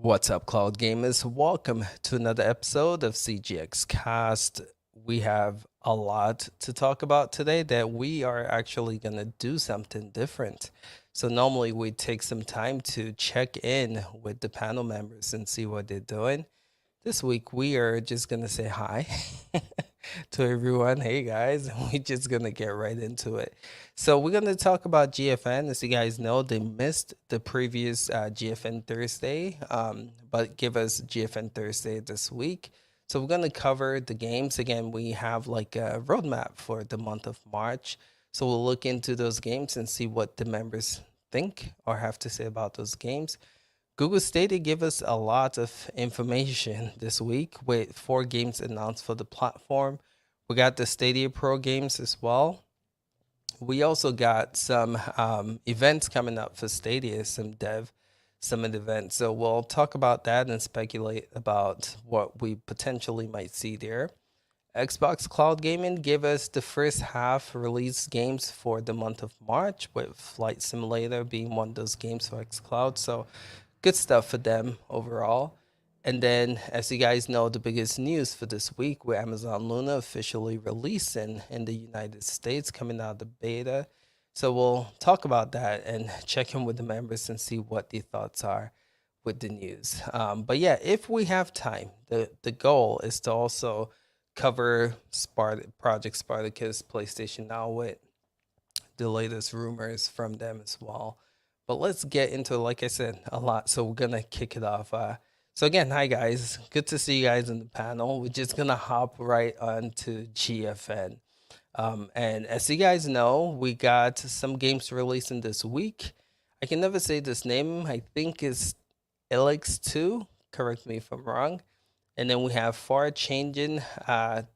What's up, Cloud Gamers? Welcome to another episode of CGX Cast. We have a lot to talk about today that we are actually going to do something different. So, normally we take some time to check in with the panel members and see what they're doing. This week, we are just going to say hi to everyone. Hey, guys. We're just going to get right into it. So, we're going to talk about GFN. As you guys know, they missed the previous GFN Thursday, but give us GFN Thursday this week. So, we're going to cover the games. Again, we have like a roadmap for the month of March. So, we'll look into those games and see what the members think or have to say about those games. Google Stadia gave us a lot of information this week with 4 games announced for the platform. We got the Stadia Pro games as well. We also got some events coming up for Stadia, some dev summit events. So we'll talk about that and speculate about what we potentially might see there. Xbox Cloud Gaming gave us the first half release games for the month of March, with Flight Simulator being one of those games for xCloud. So good stuff for them overall. And then, as you guys know, the biggest news for this week with Amazon Luna officially releasing in the United States, coming out of the beta. So we'll talk about that and check in with the members and see what their thoughts are with the news. But yeah, if we have time, the goal is to also cover Project Spartacus PlayStation Now with the latest rumors from them as well. But let's get into, like I said, a lot. So we're gonna kick it off. So again, hi guys. Good to see you guys in the panel. We're just gonna hop right on to GFN. And as you guys know, we got some games releasing this week. I can never say this name. I think it's Elix 2. Correct me if I'm wrong. And then we have Far Changing Tides.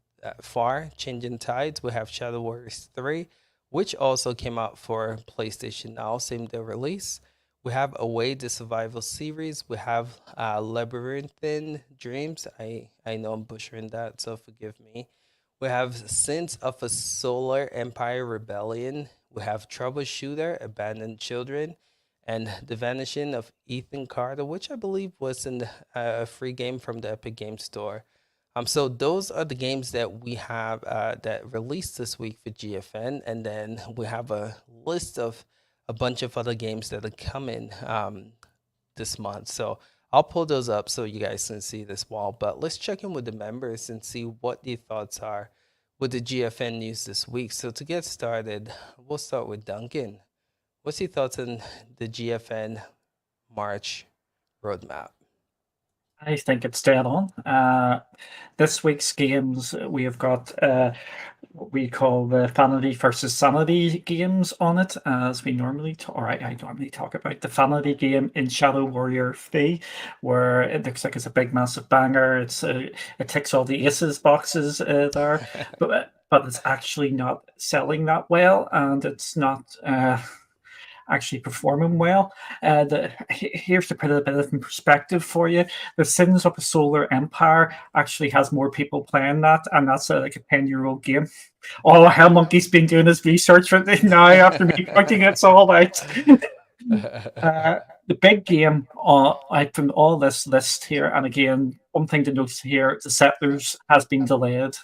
We have Shadow Warriors 3, which also came out for PlayStation Now, same day release. We have Away the Survival series. We have Labyrinthine Dreams. I know I'm butchering that, so forgive me. We have Sins of a Solar Empire Rebellion. We have Troubleshooter, Abandoned Children, and The Vanishing of Ethan Carter, which I believe was in a free game from the Epic Game Store. So those are the games that we have that released this week for GFN, and then we have a list of a bunch of other games that are coming this month. So I'll pull those up so you guys can see this wall. But let's check in with the members and see what their thoughts are with the GFN news this week. So to get started, we'll start with Duncan. What's your thoughts on the GFN March roadmap? I think it's dead on. This week's games, we have got what we call the Vanity versus Sanity games on it, as we normally talk, or I normally talk about the Vanity game in Shadow Warrior 3, where it looks like it's a big, massive banger. It ticks all the aces boxes there, but it's actually not selling that well, and it's not. Actually performing well. Here's to put a bit of in perspective for you. The Sins of a Solar Empire actually has more people playing that, and that's like a 10-year-old game. Oh, Hell Monkey's been doing his research for it now after me pointing it all out. The big game out from all this list here, and again, one thing to note here: the Settlers has been delayed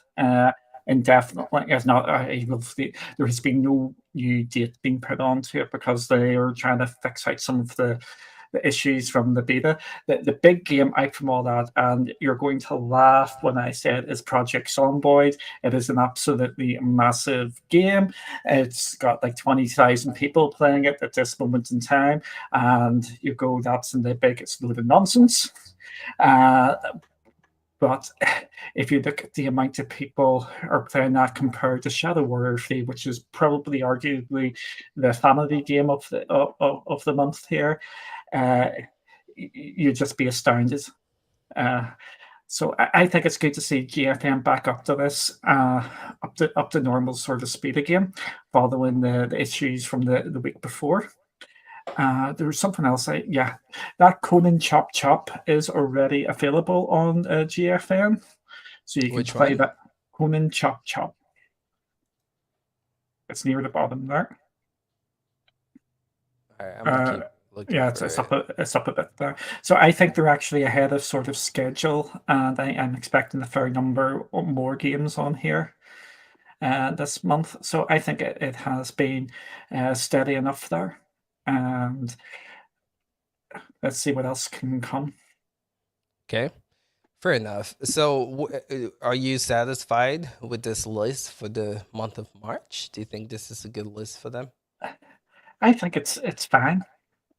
indefinitely. If not, there has been no new date being put onto it because they are trying to fix out some of the issues from the beta. The big game out from all that, and you're going to laugh when I say it, is Project Zomboid. It is an absolutely massive game. It's got like 20,000 people playing it at this moment in time, and you go, that's in the biggest load of nonsense. But if you look at the amount of people are playing that compared to Shadow Warrior 3, which is probably arguably the family game of the month here, uh, you'd just be astounded. Uh, so I think it's good to see GFN back up to this, up to normal sort of speed again, following the issues from the week before. There was something else. That Conan Chop Chop is already available on GFN, so you can Which play one? that Conan Chop Chop. It's near the bottom there. All right, I'm gonna Uh, keep looking Yeah, for it. it's up a bit there. So I think they're actually ahead of sort of schedule, and I'm expecting a fair number of more games on here this month. So I think it has been steady enough there, and let's see what else can come. Okay. Fair enough. So, are you satisfied with this list for the month of March? Do you think this is a good list for them? I think it's fine.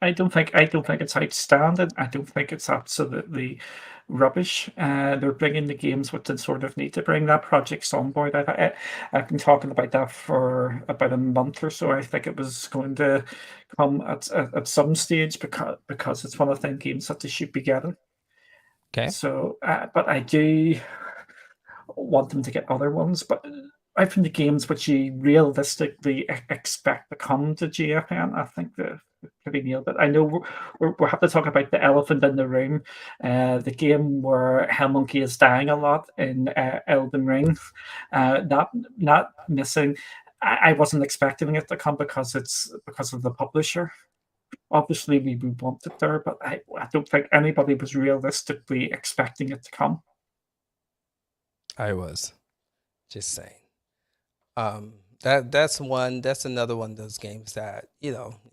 I don't think it's outstanding. I don't think it's absolutely rubbish. They're bringing the games what they sort of need to bring. That Project Sonboy, I've been talking about that for about a month or so. I think it was going to come at some stage because it's one of the games that they should be getting. Okay. So, but I do want them to get other ones. But I think the games which you realistically expect to come to GFN, I think they've pretty nailed it. I know we have to talk about the elephant in the room, the game where Hell Monkey is dying a lot in Elden Ring. Not missing. I wasn't expecting it to come because because of the publisher. Obviously, we want it there, but I don't think anybody was realistically expecting it to come. I was just saying. That's another one of those games that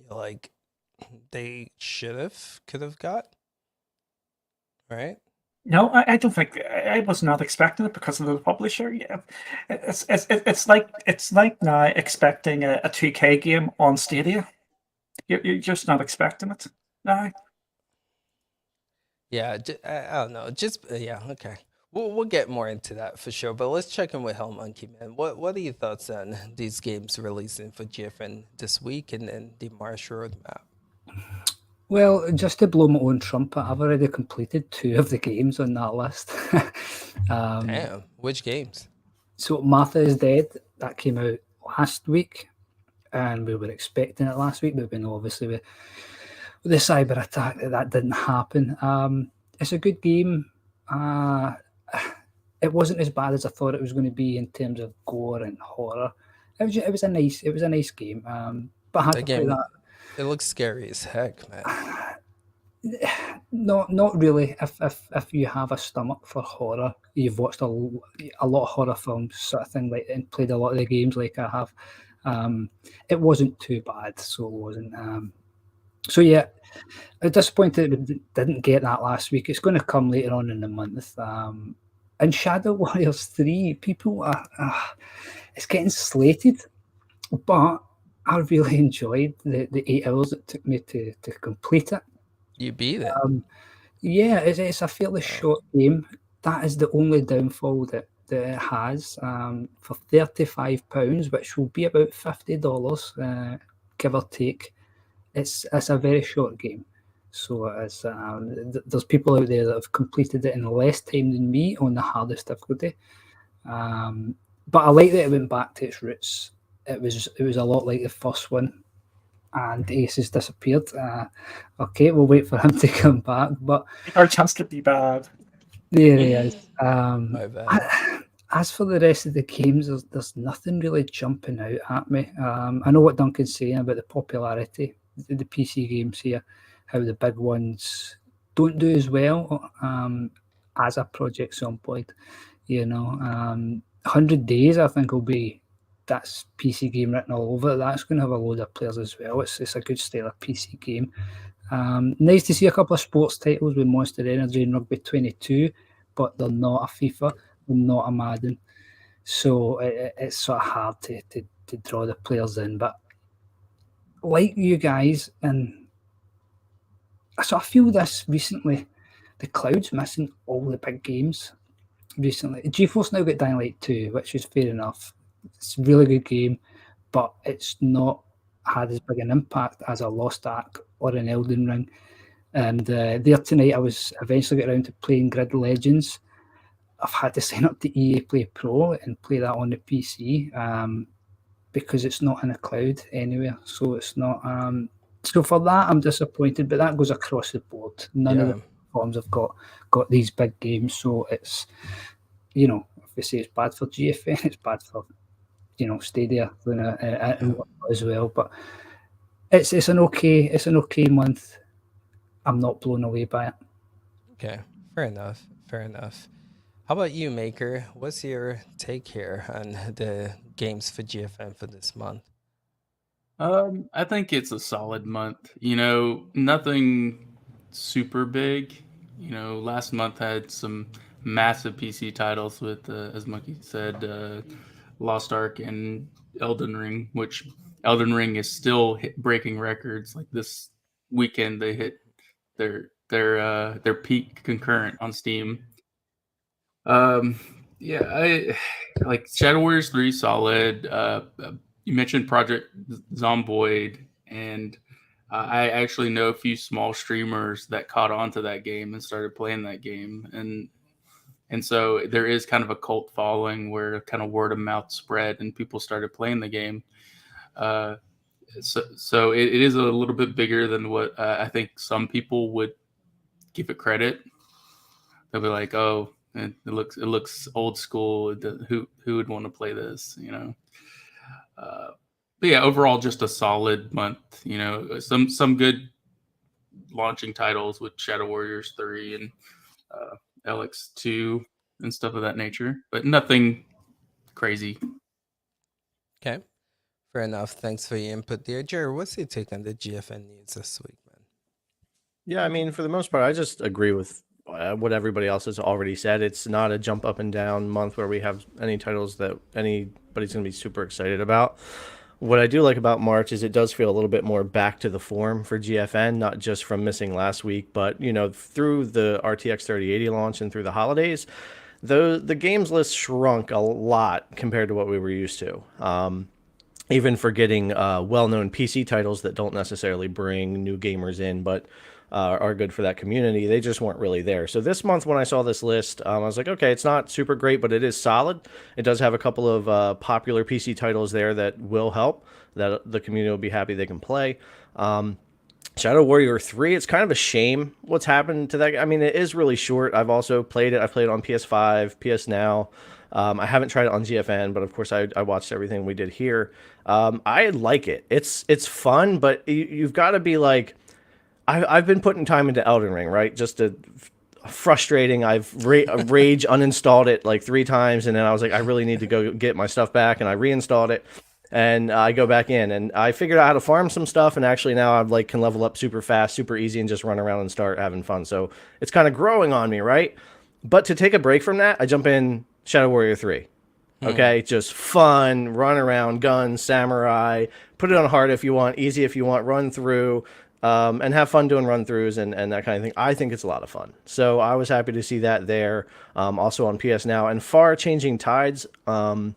like they could have got right. No, I don't think I was not expecting it because of the publisher. Yeah, it's like now expecting a 2K game on Stadia. You're just not expecting it. No, Yeah, I don't know. Just yeah, okay. We'll get more into that for sure. But let's check in with Hell Monkey, man. What are your thoughts on these games releasing for GFN this week and then the March roadmap? Well, just to blow my own trumpet, I've already completed 2 of the games on that list. Damn, which games? So Martha is Dead, that came out last week, and we were expecting it last week, but then obviously with the cyber attack that didn't happen. It's a good game. It wasn't as bad as I thought it was going to be in terms of gore and horror. It was a nice game. But I had That to play game, that. it looks scary as heck, man. Not really. If you have a stomach for horror, you've watched a lot of horror films, sort of thing, like, and played a lot of the games like I have. It wasn't too bad, so it wasn't. So yeah, I'm disappointed we didn't get that last week. It's going to come later on in the month. And Shadow Warriors 3, people are it's getting slated, but I really enjoyed the 8 hours it took me to complete it. You beat it. Yeah, it's a fairly short game. That is the only downfall that it has. For £35, which will be about $50, give or take. It's a very short game. So it's, there's people out there that have completed it in less time than me on the hardest difficulty. But I like that it went back to its roots. It was a lot like the first one, and Ace has disappeared. Okay, we'll wait for him to come back. But our chance to be bad. there he is. My bad. As for the rest of the games, there's nothing really jumping out at me. I know what Duncan's saying about the popularity, the PC games here, how the big ones don't do as well as a Project Zomboid. 100 Days, I think, will be that's PC game written all over it. That's going to have a load of players as well. It's a good style of PC game. Nice to see a couple of sports titles with Monster Energy and Rugby 22, but they're not a FIFA, they're not a Madden. So it's sort of hard to draw the players in. But like you guys, and I sort of feel this recently, the cloud's missing all the big games recently. GeForce Now got Dying Light 2, which is fair enough. It's a really good game, but it's not had as big an impact as a Lost Ark or an Elden Ring. And there tonight, I was eventually get around to playing Grid Legends. I've had to sign up to EA Play Pro and play that on the PC because it's not in a cloud anywhere. So it's not. So for that, I'm disappointed, but that goes across the board. None of the platforms have got these big games. So it's, if we say it's bad for GFN, it's bad for, Stadia as well. But it's an okay month. I'm not blown away by it. Okay, fair enough. Fair enough. How about you, Maker? What's your take here on the games for GFN for this month? I think it's a solid month. Nothing super big. Last month had some massive PC titles with, as Monkey said, Lost Ark and Elden Ring, which Elden Ring is still breaking records. Like this weekend, they hit their peak concurrent on Steam. Yeah, I like Shadow Warriors 3 solid. You mentioned Project Zomboid, and I actually know a few small streamers that caught on to that game and started playing that game, and so there is kind of a cult following where kind of word of mouth spread and people started playing the game. So it is a little bit bigger than what I think some people would give it credit. They'll be like, "Oh, it looks old school. Who would want to play this?" But yeah, overall, just a solid month. Some good launching titles with Shadow Warriors 3 and LX2 and stuff of that nature, but nothing crazy. Okay, fair enough. Thanks for your input there. Jared, what's your take on the GFN news this week, man? Yeah, I mean, for the most part, I just agree with what everybody else has already said. It's not a jump up and down month where we have any titles that anybody's going to be super excited about. What I do like about March is it does feel a little bit more back to the form for GFN, not just from missing last week, but through the RTX 3080 launch and through the holidays, the games list shrunk a lot compared to what we were used to. Even for getting well-known PC titles that don't necessarily bring new gamers in, but are good for that community, they just weren't really there. So this month when I saw this list, I was like, okay, it's not super great, but it is solid. It does have a couple of popular PC titles there that will help, that the community will be happy they can play. Shadow Warrior 3, it's kind of a shame what's happened to that. I mean, it is really short. I've also played it. I played it on PS5, PS Now. I haven't tried it on GFN, but of course I watched everything we did here. I like it. It's fun, but you've got to be like, I've been putting time into Elden Ring, right? Just frustrating. I've rage uninstalled it like 3 times, and then I was like, I really need to go get my stuff back, and I reinstalled it, and I go back in, and I figured out how to farm some stuff, and actually now I can level up super fast, super easy, and just run around and start having fun. So it's kind of growing on me, right? But to take a break from that, I jump in Shadow Warrior 3. Okay, just fun, run around, guns, samurai, put it on hard if you want, easy if you want, run through, and have fun doing run-throughs and that kind of thing. I think it's a lot of fun. So I was happy to see that there, also on PS Now. And Far Changing Tides, I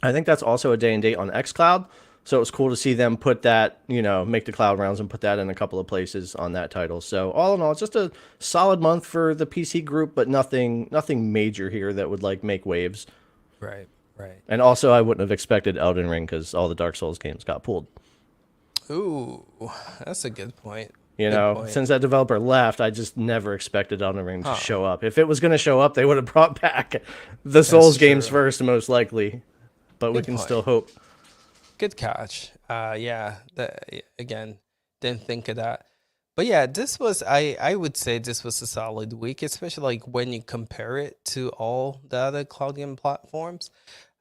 think that's also a day and date on xCloud. So it was cool to see them put that, make the cloud rounds and put that in a couple of places on that title. So all in all, it's just a solid month for the PC group, but nothing major here that would make waves. Right. And also, I wouldn't have expected Elden Ring because all the Dark Souls games got pulled. Ooh, that's a good point. Since that developer left, I just never expected Elden Ring to show up. If it was going to show up, they would have brought back the Souls games first, most likely. But we can still hope. Good catch. Yeah, again, didn't think of that. But yeah, this was, I would say this was a solid week, especially when you compare it to all the other cloud game platforms.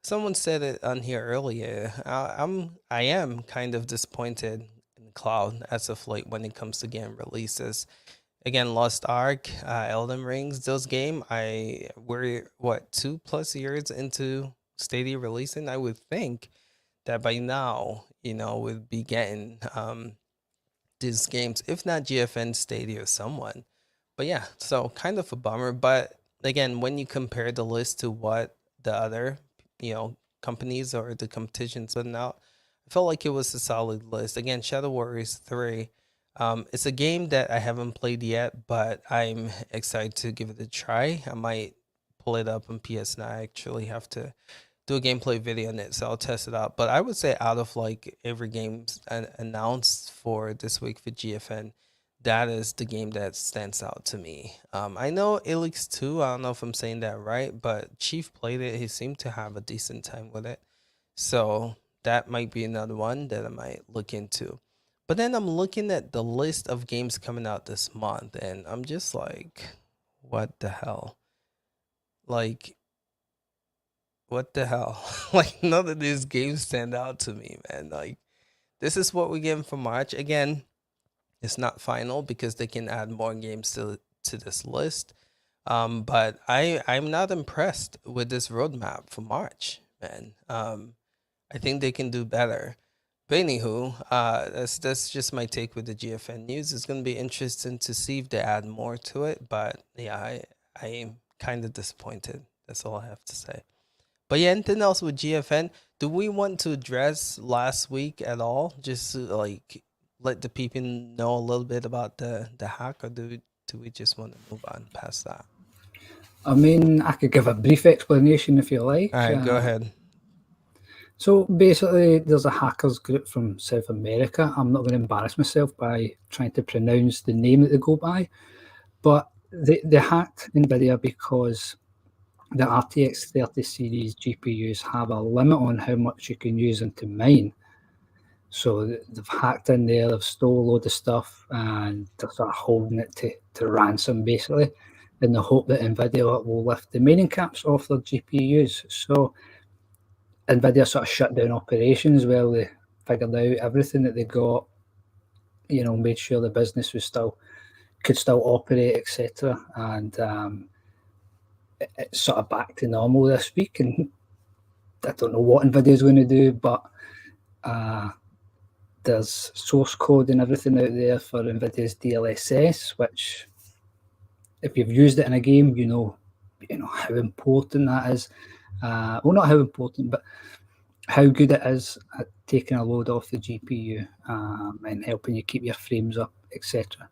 Someone said it on here earlier. I am kind of disappointed in cloud as of late when it comes to game releases. Again, Lost Ark, Elden Rings, those games, we're 2+ years into Stadia releasing. I would think that by now, we'd be getting these games, if not GFN, Stadia, or someone. But yeah, so kind of a bummer. But again, when you compare the list to what the other companies or the competitions putting out, I felt like it was a solid list. Again, Shadow Warriors 3. It's a game that I haven't played yet, but I'm excited to give it a try. I might pull it up on PS Now. I actually have to do a gameplay video on it, so I'll test it out. But I would say out of every game announced for this week for GFN, that is the game that stands out to me. I know Elix 2, I don't know if I'm saying that right, but Chief played it. He seemed to have a decent time with it. So that might be another one that I might look into. But then I'm looking at the list of games coming out this month, and I'm just like, what the hell? Like, what the hell? Like, none of these games stand out to me, man. Like, this is what we're getting for March. Again, it's not final because they can add more games to this list. But I'm not impressed with this roadmap for March, man. I think they can do better. But anywho, that's just my take with the GFN news. It's gonna be interesting to see if they add more to it. But yeah, I am kind of disappointed. That's all I have to say. But yeah, anything else with GFN? Do we want to address last week at all? Just to like let the people know a little bit about the hack, or do we just want to move on past that? I mean, I could give a brief explanation if you like. All right, go ahead. So basically, there's a hackers group from South America. I'm not going to embarrass myself by trying to pronounce the name that they go by, but they hacked NVIDIA because the RTX 30 series GPUs have a limit on how much you can use them to mine. So they've hacked in there, they've stole a load of stuff, and they're sort of holding it to ransom, basically, in the hope that NVIDIA will lift the mining caps off their GPUs. So NVIDIA sort of shut down operations while they figured out everything that they got, made sure the business could still operate, etc. And it's sort of back to normal this week. And I don't know what NVIDIA is going to do, but there's source code and everything out there for NVIDIA's DLSS, which, if you've used it in a game, you know how important that is. Well, not how important, but how good it is at taking a load off the GPU and helping you keep your frames up, etc.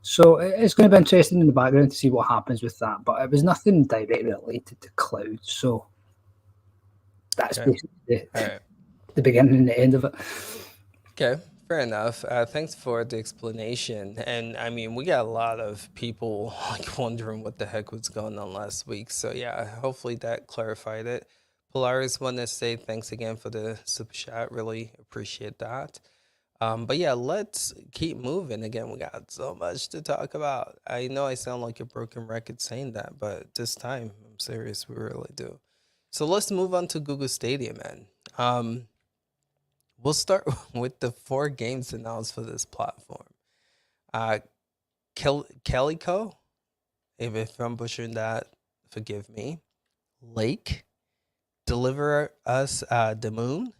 So it's going to be interesting in the background to see what happens with that. But it was nothing directly related to cloud. So that's basically the beginning and the end of it. Okay, fair enough. Thanks for the explanation. And I mean, we got a lot of people like wondering what the heck was going on last week. So yeah, hopefully that clarified it. Polaris want to say thanks again for the super chat. Really appreciate that. But yeah, let's keep moving. Again, we got so much to talk about. I know I sound like a broken record saying that, but this time, I'm serious, we really do. So let's move on to Google Stadia, man. We'll start with the 4 games announced for this platform. Calico, if I'm butchering that, forgive me. Lake, Deliver Us the Moon,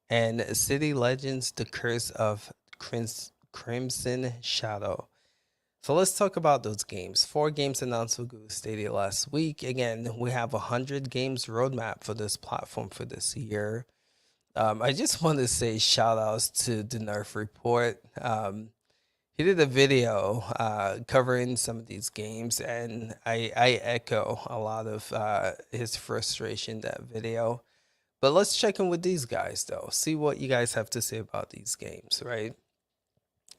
and City Legends, The Curse of Crimson Shadow. So let's talk about those games. 4 games announced for Google Stadia last week. Again, we have 100 games roadmap for this platform for this year. I just want to say shout outs to the Nerf Report. He did a video covering some of these games, and I echo a lot of his frustration in that video. But let's check in with these guys, though. See what you guys have to say about these games, right?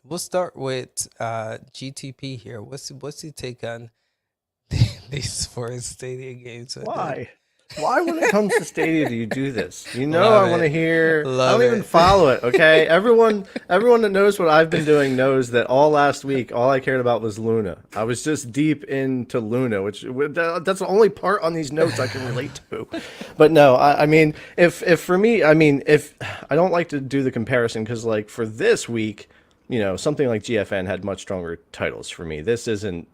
We'll start with GTP here. What's your take on these 4 Stadia games? Why? Why, when it comes to Stadia, do you do this? I want to hear. I don't even follow it. Okay, everyone that knows what I've been doing knows that all last week, all I cared about was Luna. I was just deep into Luna, which that's the only part on these notes I can relate to. But no, I mean, if for me, if I don't like to do the comparison because, like, for this week, something like GFN had much stronger titles for me. This isn't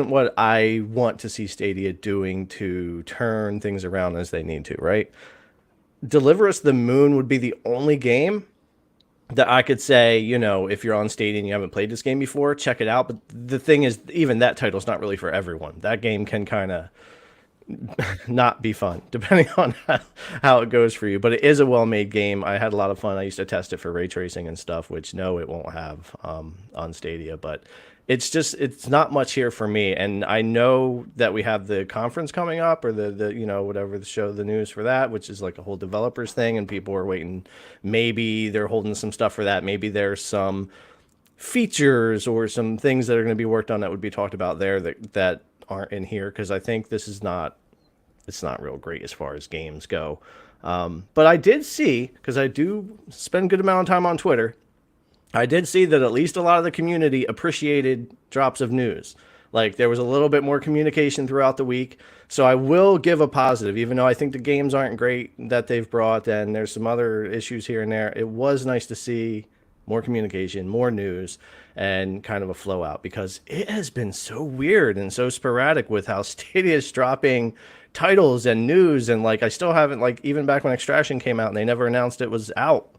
what I want to see Stadia doing to turn things around as they need to, right? Deliver Us the Moon would be the only game that I could say, if you're on Stadia and you haven't played this game before, check it out. But the thing is, even that title's not really for everyone. That game can kind of not be fun, depending on how it goes for you. But it is a well-made game. I had a lot of fun. I used to test it for ray tracing and stuff, which no, it won't have on Stadia. But it's not much here for me. And I know that we have the conference coming up, or the whatever the show, the news for that, which is like a whole developers thing, and people are waiting. Maybe they're holding some stuff for that. Maybe there's some features or some things that are going to be worked on that would be talked about there that aren't in here, because I think it's not real great as far as games go. But I did see, because I do spend a good amount of time on Twitter, I did see that at least a lot of the community appreciated drops of news. Like there was a little bit more communication throughout the week. So I will give a positive, even though I think the games aren't great that they've brought and there's some other issues here and there. It was nice to see more communication, more news, and kind of a flow out, because it has been so weird and so sporadic with how Stadia is dropping titles and news. And like, I still haven't, like, even back when Extraction came out and they never announced it was out,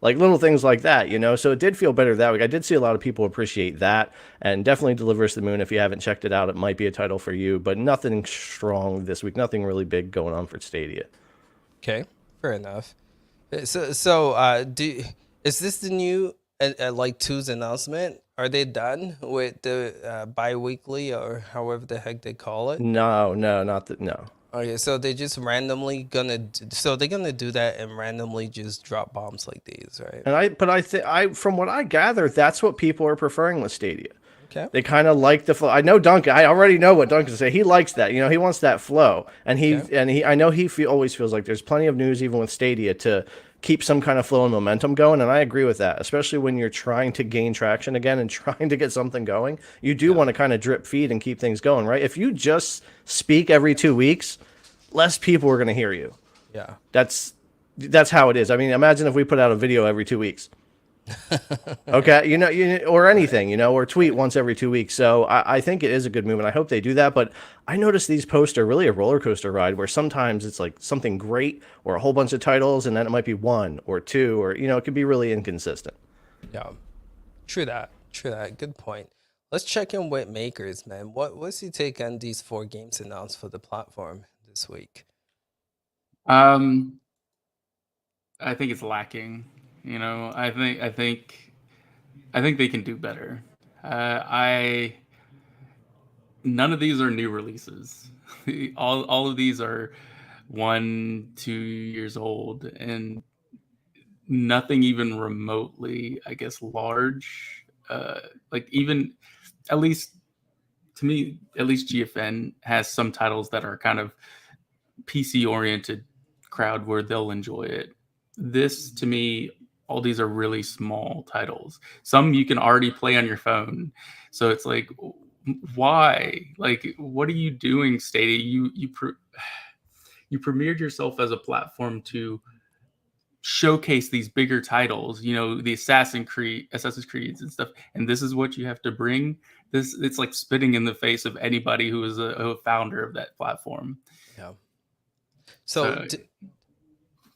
like little things like that, you know? So it did feel better that week. I did see a lot of people appreciate that, and definitely Deliver Us the Moon. If you haven't checked it out, it might be a title for you, but nothing strong this week. Nothing really big going on for Stadia. Okay, fair enough. Is this the new like 2's announcement? Are they done with the bi-weekly or however the heck they call it? No, not that. No. Okay, so they just randomly so they're gonna do that and randomly just drop bombs like these, right? And I from what I gather, that's what people are preferring with Stadia. Okay. They kind of like the flow. I know Duncan. I already know what Duncan say. He likes that. You know, he wants that flow, and he. I know he always feels like there's plenty of news, even with Stadia, to keep some kind of flow and momentum going. And I agree with that, especially when you're trying to gain traction again and trying to get something going. You do want to kind of drip feed and keep things going, right? If you just speak every 2 weeks, less people are going to hear you. Yeah. That's how it is. I mean, imagine if we put out a video every 2 weeks. Okay, or anything, or tweet once every 2 weeks. So I think it is a good move, and I hope they do that. But I noticed these posts are really a roller coaster ride, where sometimes it's like something great or a whole bunch of titles, and then it might be 1 or 2, or it could be really inconsistent. Yeah, true that. Good point. Let's check in with Makers, man. What's your take on these 4 games announced for the platform this week? I think it's lacking. I think they can do better. None of these are new releases. all of these are 1-2 years old, and nothing even remotely, I guess, large. Like, even, at least to me, at least GFN has some titles that are kind of PC oriented crowd where they'll enjoy it. This, to me, all these are really small titles. Some you can already play on your phone. So it's like, why? Like, what are you doing, Stadia? You premiered yourself as a platform to showcase these bigger titles, the Assassin's Creeds and stuff. And this is what you have to bring. It's like spitting in the face of anybody who is a founder of that platform. Yeah. So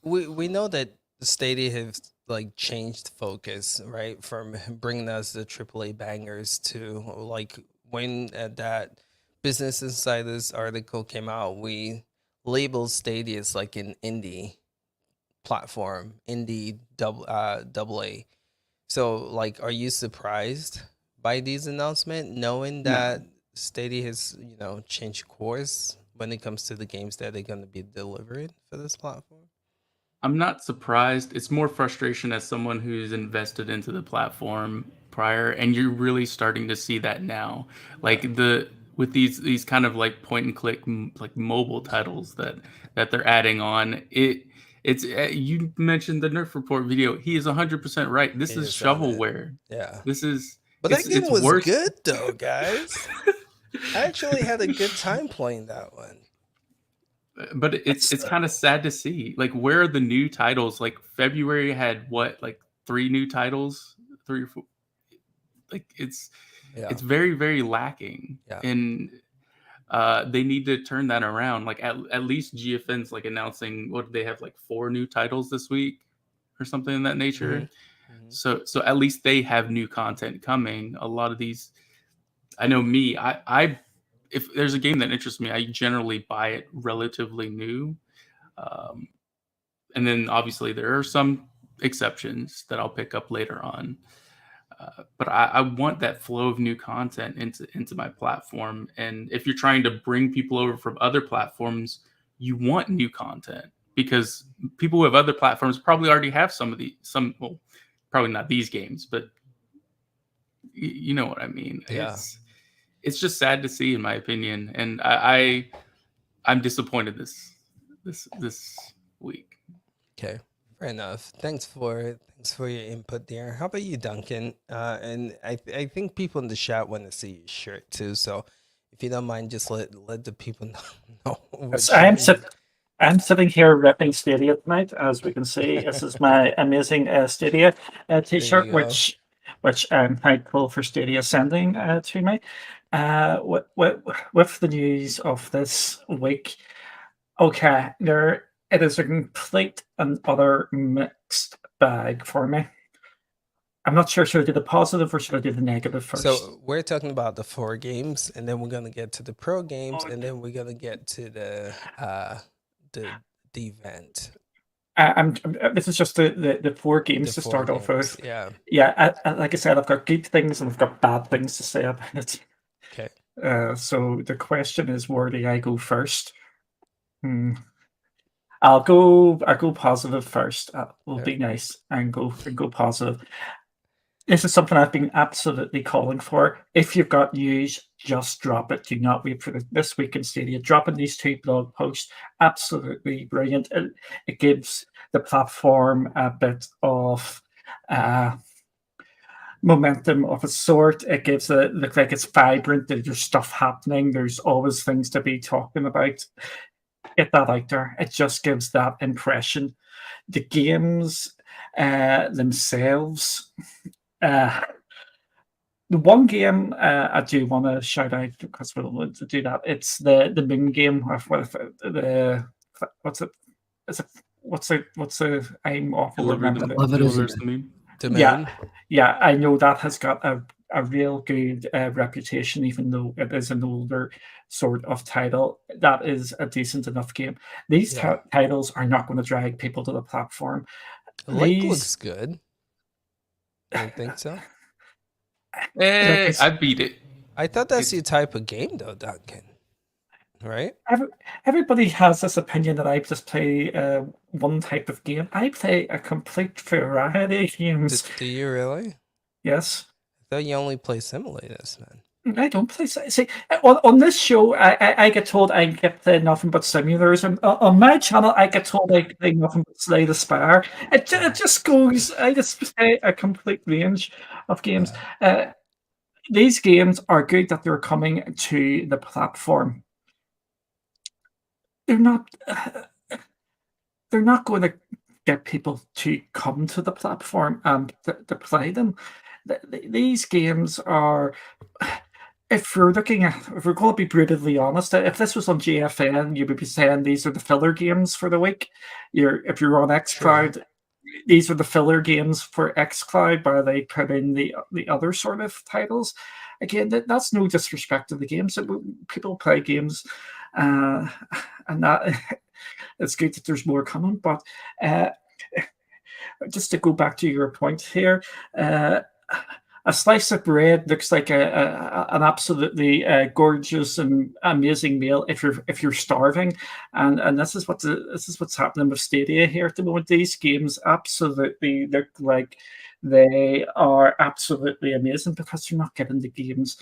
we know that Stadia has like changed focus, right, from bringing us the AAA bangers to like when that Business Insider's article came out, we labeled Stadia as like an indie platform, indie double A. So like, are you surprised by these announcements, knowing that Stadia has changed course when it comes to the games that they're going to be delivered for this platform? I'm not surprised. It's more frustration as someone who's invested into the platform prior, and you're really starting to see that now. Like with these kind of like point and click like mobile titles that they're adding on. It's you mentioned the Nerf Report video. He is 100% right. This is shovelware. Yeah. This is. But that game was worse. Good though, guys. I actually had a good time playing that one. But it's kind of sad to see. Like, where are the new titles? Like, February had what, like 3 new titles, 3 or 4. Like, it's very, very lacking. Yeah. And they need to turn that around. Like, at least GFN's like announcing, what, they have like 4 new titles this week or something in that nature. Mm-hmm. So at least they have new content coming. A lot of these, I know me, I if there's a game that interests me, I generally buy it relatively new. And then obviously there are some exceptions that I'll pick up later on. But I want that flow of new content into my platform. And if you're trying to bring people over from other platforms, you want new content, because people who have other platforms probably already have well, probably not these games, but you know what I mean? Yeah. It's just sad to see, in my opinion, and I'm disappointed this week. Okay, Fair enough. Thanks for your input there. How about you, Duncan? And I think people in the chat want to see your shirt too. So if you don't mind, just let the people know what Yes, shirt. I'm sitting here repping Stadia tonight, as we can see. This is my amazing Stadia t-shirt, you go. which I'm thankful for Stadia sending to me. With the news of this week, okay, it is a complete and utter mixed bag for me. I'm not sure, should I do the positive or should I do the negative first? So we're talking about the 4 games, and then we're gonna get to the pro games, and then we're gonna get to the event. This is just the 4 games The to 4 start off games, with. yeah. Yeah, like I said, I've got good things and I've got bad things to say about it. Okay. So the question is, where do I go first? I'll go positive first. Will be nice and go positive. This is something I've been absolutely calling for. If you've got news, just drop it. Do not wait for this week in Stadia. Dropping these 2 blog posts, absolutely brilliant. It gives the platform a bit of momentum of a sort. It gives it look like it's vibrant. There's stuff happening. There's always things to be talking about. Get that out there. It just gives that impression. The games themselves. The one game I do want to shout out, because we'll do that. It's the Moon game. What's it? What's the? I'm awful remembering it. Delivers the Moon. Yeah. I know that has got a real good reputation, even though it is an older sort of title. That is a decent enough game. These titles are not going to drag people to the platform. Link looks good. You don't think so? I beat it. I thought that's your type of game, though, Duncan. Right? Everybody has this opinion that I just play one type of game. I play a complete variety of games. Do you really? Yes. I thought you only play simulators, man. I don't play. See, on this show, I get told I get play nothing but simulators, and on my channel, I get told I play nothing but Slay the Spire. It just goes. I just play a complete range of games. These games are good that they're coming to the platform. They're not going to get people to come to the platform and to play them. These games are. If we're going to be brutally honest, if this was on GFN, you would be saying these are the filler games for the week. If you're on xCloud, these are the filler games for xCloud, where they put in the other sort of titles. Again, that's no disrespect to the games. People play games, and that it's good that there's more coming. But just to go back to your point here, a slice of bread looks like an absolutely gorgeous and amazing meal if you're starving, and this is what's happening with Stadia here at the moment. These games absolutely look like they are absolutely amazing because you're not getting the games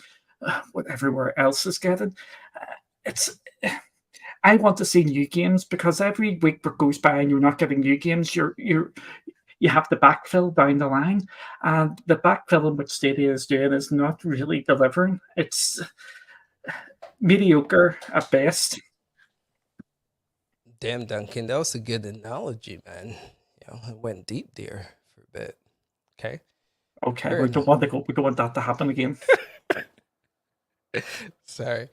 what everywhere else is getting. I want to see new games, because every week that goes by and you're not getting new games, you have to backfill down the line, and the backfilling which Stadia is doing is not really delivering. It's mediocre at best. Damn, Duncan, that was a good analogy, man. It went deep there for a bit. Okay. We don't want that to happen again. Sorry.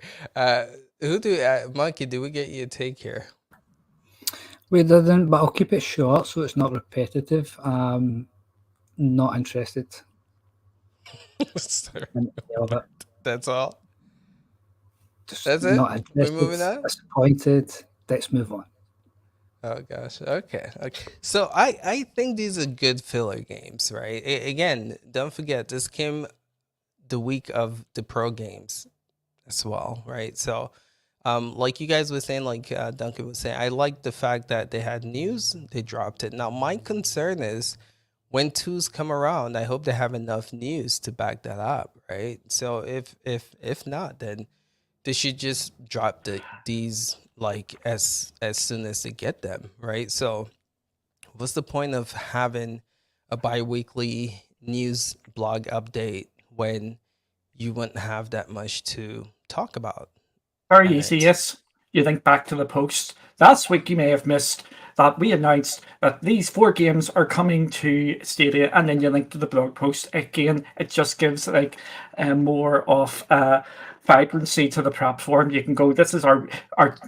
Monkey, do we get you a take here? We didn't, but I'll keep it short so it's not repetitive. Not interested. Sorry. That's all? Just That's it? Not interested. We're moving on? Disappointed. Let's move on. Oh, gosh. Okay. So I think these are good filler games, right? Again, don't forget, this came the week of the pro games as well, right? So like you guys were saying, like Duncan was saying, I like the fact that they had news, they dropped it. Now, my concern is when 2s come around, I hope they have enough news to back that up, right? So if not, then they should just drop these like as soon as they get them, right? So what's the point of having a bi-weekly news blog update when you wouldn't have that much to talk about? Very easy, yes. You think back to the post. Last week you may have missed that we announced that these 4 games are coming to Stadia, and then you link to the blog post. Again, it just gives like more of vibrancy to the platform. You can go, this is our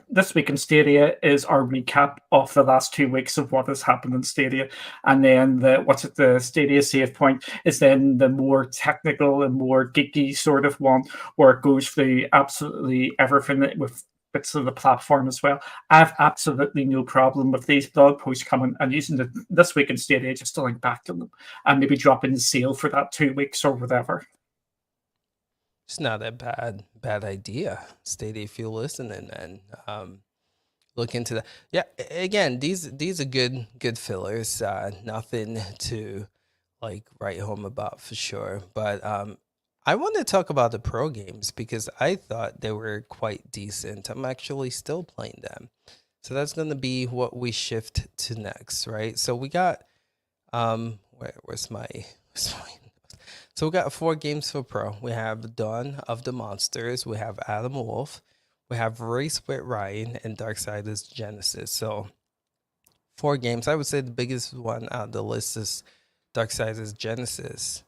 this week in Stadia is our recap of the last 2 weeks of what has happened in Stadia. And then the Stadia save point is then the more technical and more geeky sort of one, where it goes through absolutely everything with bits of the platform as well. I have absolutely no problem with these blog posts coming and using this week in Stadia just to link back to them and maybe drop in the sale for that 2 weeks or whatever. It's not a bad idea. Stadia, if you're listening, and look into that. Yeah, again, these are good fillers. Nothing to like write home about for sure. But I want to talk about the pro games because I thought they were quite decent. I'm actually still playing them. So that's going to be what we shift to next, right? So we got where's my so we got 4 games for pro. We have Dawn of the Monsters, we have Adam Wolf, we have Race with Ryan, and Darksiders Genesis. So 4 games. I would say the biggest one out of the list is Darksiders Genesis.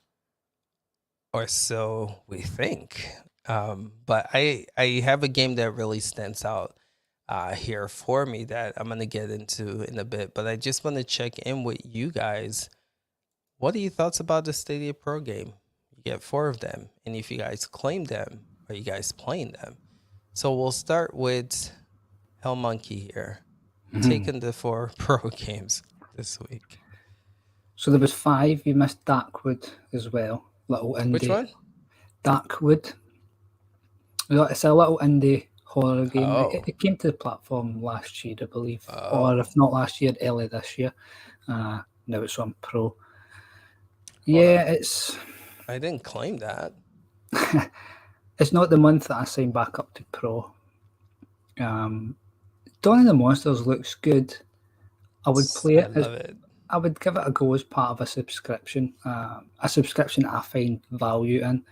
Or so we think. But I have a game that really stands out here for me that I'm going to get into in a bit. But I just want to check in with you guys. What are your thoughts about the Stadia Pro game? You get 4 of them. And if you guys claim them, are you guys playing them? So we'll start with Hell Monkey here. Taking the 4 pro games this week. So there was 5. You missed Darkwood as well. Little indie. Which one? Darkwood. It's a little indie horror game. Oh. It came to the platform last year, I believe, or if not last year, early this year. Now it's on Pro. I didn't claim that. It's not the month that I signed back up to Pro. Dawn of the Monsters looks good. I would play it. I love it. I would give it a go as part of a subscription. A subscription I find value in.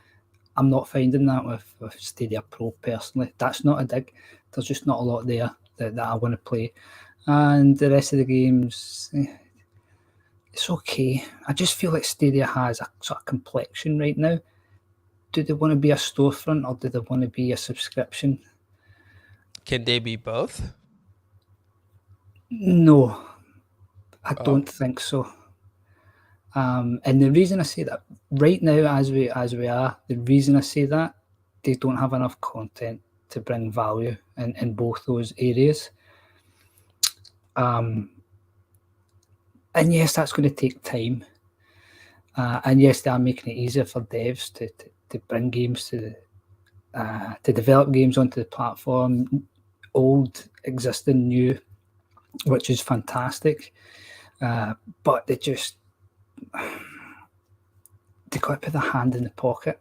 I'm not finding that with Stadia Pro personally. That's not a dig. There's just not a lot there that I want to play. And the rest of the games, it's okay. I just feel like Stadia has a sort of complexion right now. Do they want to be a storefront or do they want to be a subscription? Can they be both? No. I don't think so. And the reason I say that right now, as we are, the reason I say that, they don't have enough content to bring value in both those areas. And yes, that's going to take time. And yes, they are making it easier for devs to bring games to develop games onto the platform, old, existing, new, which is fantastic. But they got to put their hand in the pocket.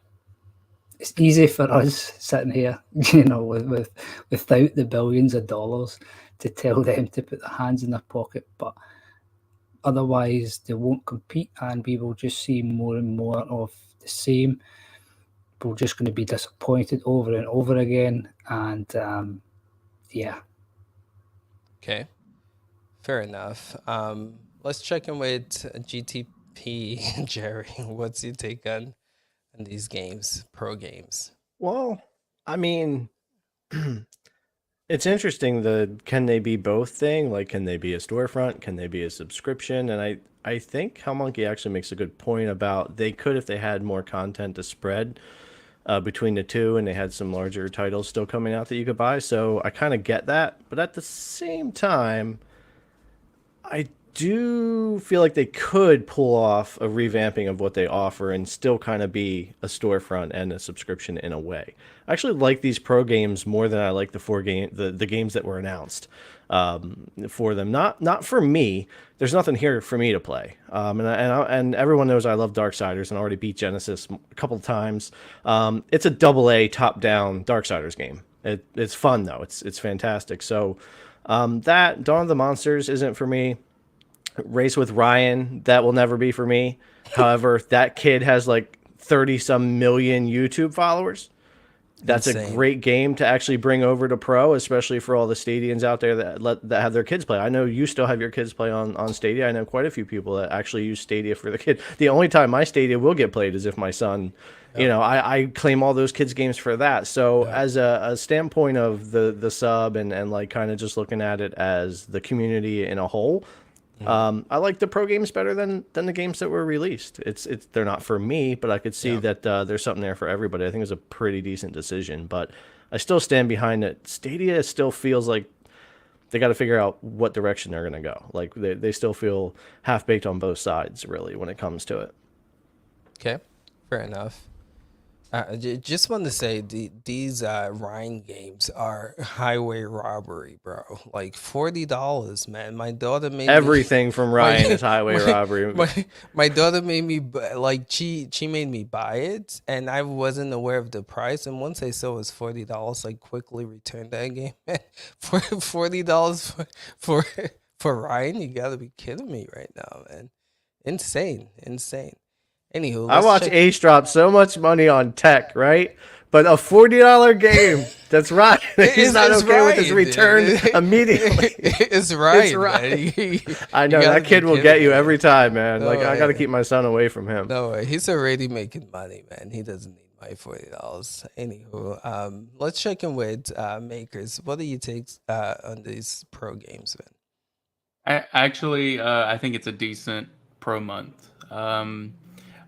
It's easy for us sitting here, without the billions of dollars to tell them to put their hands in their pocket, but otherwise they won't compete and we will just see more and more of the same. We're just going to be disappointed over and over again, and yeah. Okay, fair enough. Let's check in with GTP, Jerry. What's your take on these games, pro games? Well, I mean, it's interesting, can they be both thing? Like, can they be a storefront? Can they be a subscription? And I think Hell Monkey actually makes a good point about they could if they had more content to spread between the two and they had some larger titles still coming out that you could buy. So I kind of get that. But at the same time, I do feel like they could pull off a revamping of what they offer and still kind of be a storefront and a subscription in a way. I actually like these pro games more than I like the games that were announced for them. Not for me. There's nothing here for me to play. And everyone knows I love Darksiders and I already beat Genesis a couple of times. It's a AA top-down Darksiders game. It's fun though. It's fantastic. So that Dawn of the Monsters isn't for me. Race with Ryan, that will never be for me. However, that kid has like 30 some million YouTube followers. That's Insane. a great game to actually bring over to pro, especially for all the Stadians out there that have their kids play. I know you still have your kids play on Stadia. I know quite a few people that actually use Stadia for the kid. The only time my Stadia will get played is if my son, I claim all those kids' games for that. So as a standpoint of the sub and like kind of just looking at it as the community in a whole, I like the pro games better than the games that were released. They're not for me, but I could see that there's something there for everybody. I think it was a pretty decent decision, but I still stand behind it. Stadia still feels like they got to figure out what direction they're going to go. Like they still feel half baked on both sides, really, when it comes to it. Okay, fair enough. Just want to say these Rhine games are highway robbery, bro. Like $40, man. My daughter made Everything from Ryan is highway robbery. My daughter made me she made me buy it, and I wasn't aware of the price. And once I saw it was $40, I quickly returned that game. For $40 for Ryan, you gotta be kidding me right now, man. Insane. Anywho, I watch Ace drop so much money on tech, right? But a $40 game, that's right. He's not okay with his return immediately. It's right. It's right. Man. I know that kid will get you every time, man. No like I got to way. keep my son away from him. No way. He's already making money, man. He doesn't need my $40. Anywho, let's check in with makers. What do you take on these pro games, man? I think it's a decent pro month.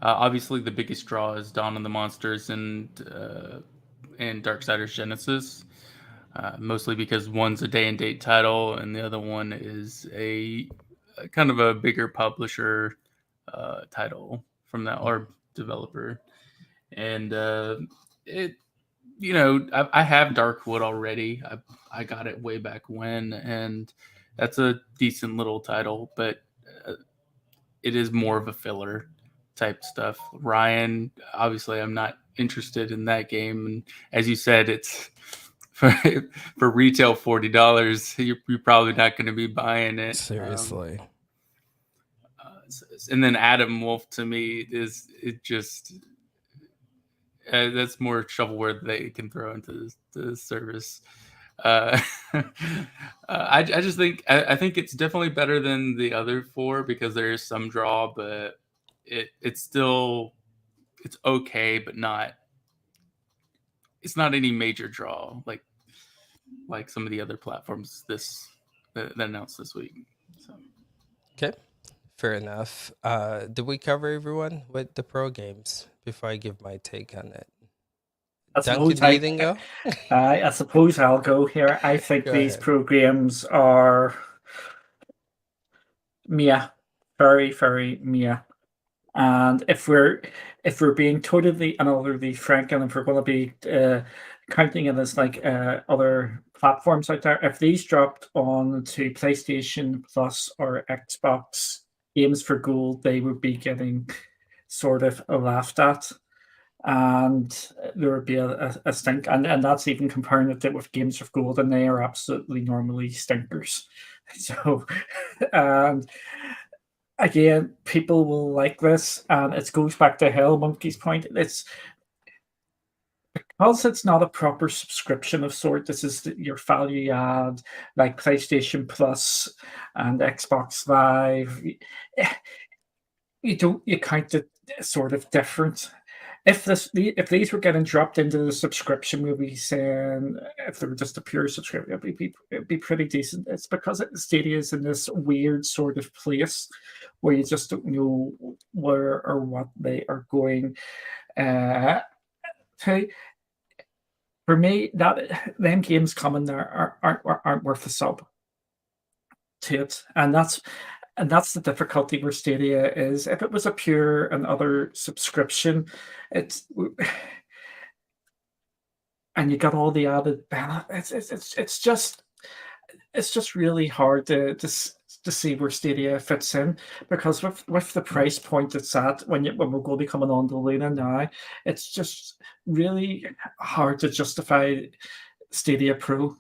Obviously, the biggest draw is Dawn of the Monsters and Darksiders Genesis, mostly because one's a day and date title and the other one is a kind of a bigger publisher title from that or developer. And I have Darkwood already. I got it way back when, and that's a decent little title, but it is more of a filler type stuff. Ryan, obviously, I'm not interested in that game, and as you said, it's for retail $40. You're probably not going to be buying it. Seriously. And then Adam Wolf to me is that's more shovelware they can throw into the service. I just think I think it's definitely better than the other four because there is some draw, but it's okay, but it's not any major draw like some of the other platforms that announced this week. So Okay, fair enough. Did we cover everyone with the pro games before I give my take on it? Duncan, do you think go? I suppose I'll go here. I think Go these ahead. programs are meh, very, very meh. And if we're being totally and utterly frank, and if we're going to be counting it as like other platforms out there, if these dropped on to PlayStation Plus or Xbox Games for Gold, they would be getting sort of laughed at. And there would be a stink, and that's even comparing it with Games of Gold, and they are absolutely normally stinkers. So, and again, people will like this, and it goes back to Hell Monkey's point. It's because it's not a proper subscription of sort. This is your value add, like PlayStation Plus and Xbox Live. You count it sort of different. If these were getting dropped into the subscription, we'd be saying if they were just a pure subscription, it'd be pretty decent. It's because Stadia is in this weird sort of place where you just don't know where or what they are going to. For me, that them games coming there aren't worth the sub to it, and that's the difficulty where Stadia is. If it was a pure and other subscription, and you got all the added benefits, it's just really hard to see where Stadia fits in, because with the price point it's at when we're going to be coming on to Luna now, it's just really hard to justify Stadia Pro.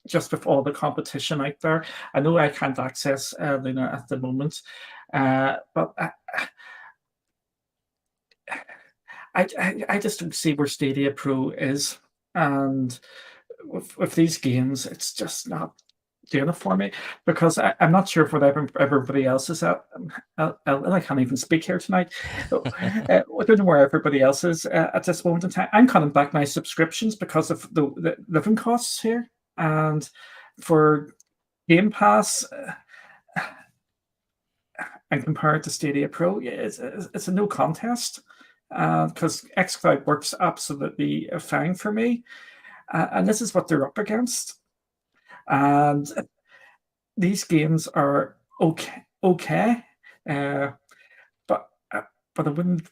just with all the competition out there. I know I can't access Luna at the moment, but I just don't see where Stadia Pro is, and with these games, it's just not doing it for me, because I'm not sure what everybody else is at. I can't even speak here tonight. I don't know where everybody else is at this moment in time. I'm cutting back my subscriptions because of the living costs here, and for Game Pass, and compared to Stadia Pro, it's a no contest, because xCloud works absolutely fine for me, and this is what they're up against. And these games are okay, but I wouldn't.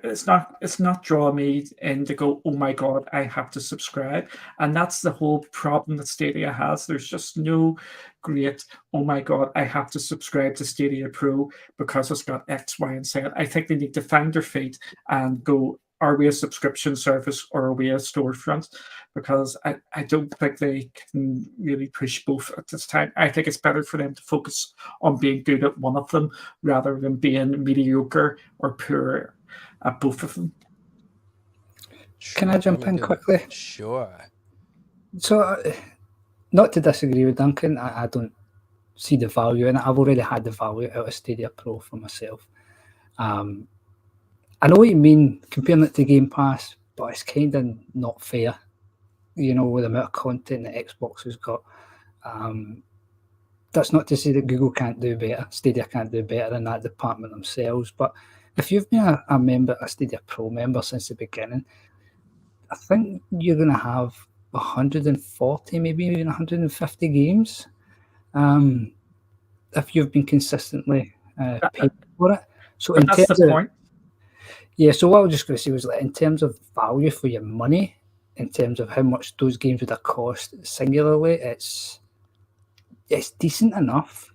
It's not drawing me in to go, oh my god, I have to subscribe, and that's the whole problem that Stadia has. There's just no great, oh my god, I have to subscribe to Stadia Pro because it's got X, Y, and Z. I think they need to find their feet and go, are we a subscription service or are we a storefront? Because I don't think they can really push both at this time. I think it's better for them to focus on being good at one of them rather than being mediocre or poor at both of them. Can I jump in quickly? Sure. So, not to disagree with Duncan, I don't see the value in it. I've already had the value out of Stadia Pro for myself. I know what you mean, comparing it to Game Pass, but it's kind of not fair. You know, with the amount of content that Xbox has got. That's not to say that Google can't do better, Stadia can't do better in that department themselves. But if you've been a member, a Stadia Pro member since the beginning, I think you're going to have 140, maybe even 150 games. If you've been consistently paid for it. So in that's terms the of, point. Yeah, so what I was just going to say was, like, in terms of value for your money, in terms of how much those games would have cost singularly, it's decent enough.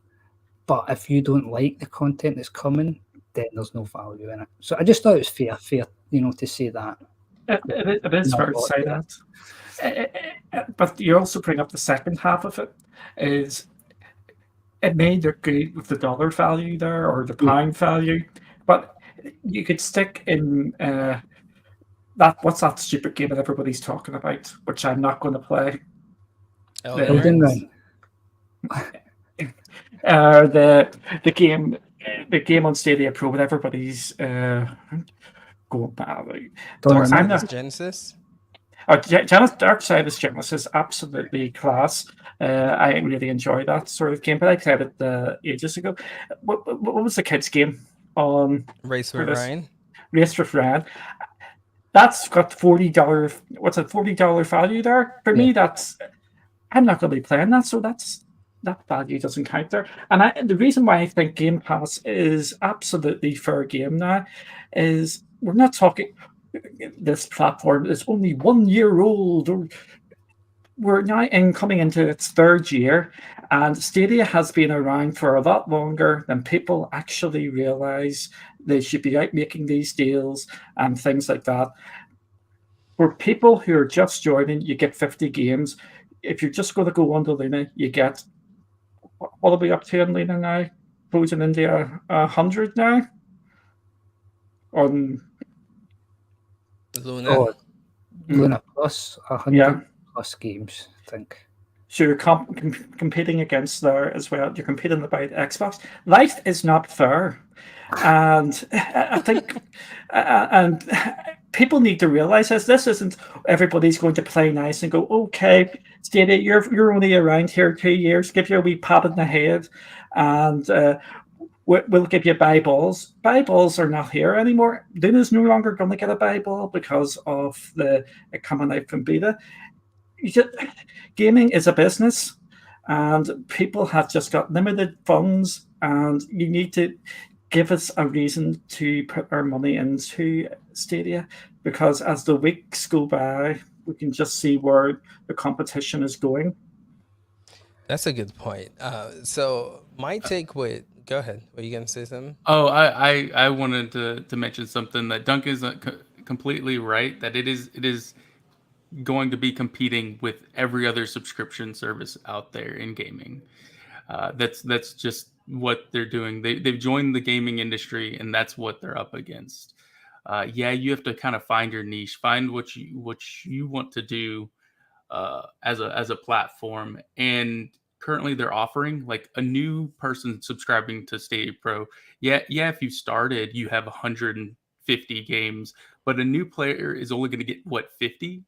But if you don't like the content that's coming, then there's no value in it. So I just thought it was fair, to say that. It is fair to say that. But you also bring up the second half of it, is it may look good with the dollar value there or the pound value, but you could stick in what's that stupid game that everybody's talking about, which I'm not going to play. Elden Ring. The game on Stadia Pro that everybody's going back. Genesis. Darksiders Genesis, absolutely class. I really enjoy that sort of game, but I played it ages ago. What was the kids' game on Race with Ryan? Race with Ryan. That's got $40. What's a $40 value there? For me, I'm not going to be playing that, so that value doesn't count there. And the reason why I think Game Pass is absolutely fair game now is we're not talking this platform is only 1 year old. We're now coming into its third year, and Stadia has been around for a lot longer than people actually realize. They should be out making these deals and things like that. For people who are just joining, you get 50 games. If you're just going to go on to Luna, you get, what are we up to in Luna now? Those in India, 100 now? On Luna? Luna Plus, 100 plus games, I think. So you're competing against there as well. You're competing about Xbox. Life is not fair. And I think and people need to realize this isn't everybody's going to play nice and go, okay, Stadia, you're only around here 2 years, give you a wee pat on the head, and we'll give you buy balls. Buy balls are not here anymore. Luna's no longer going to get a buy ball because of the coming out from beta. Gaming is a business, and people have just got limited funds, and you need to give us a reason to put our money into Stadia, because as the weeks go by, we can just see where the competition is going. That's a good point. So my take with go ahead. Were you gonna say something? Oh, I wanted to mention something that Duncan is completely right. That it is going to be competing with every other subscription service out there in gaming. That's just what they're doing. They've joined the gaming industry, and that's what they're up against. Yeah, you have to kind of find your niche, find what you want to do as a platform. And currently, they're offering like a new person subscribing to Stadia Pro. Yeah, if you started, you have 150 games, but a new player is only going to get what 50.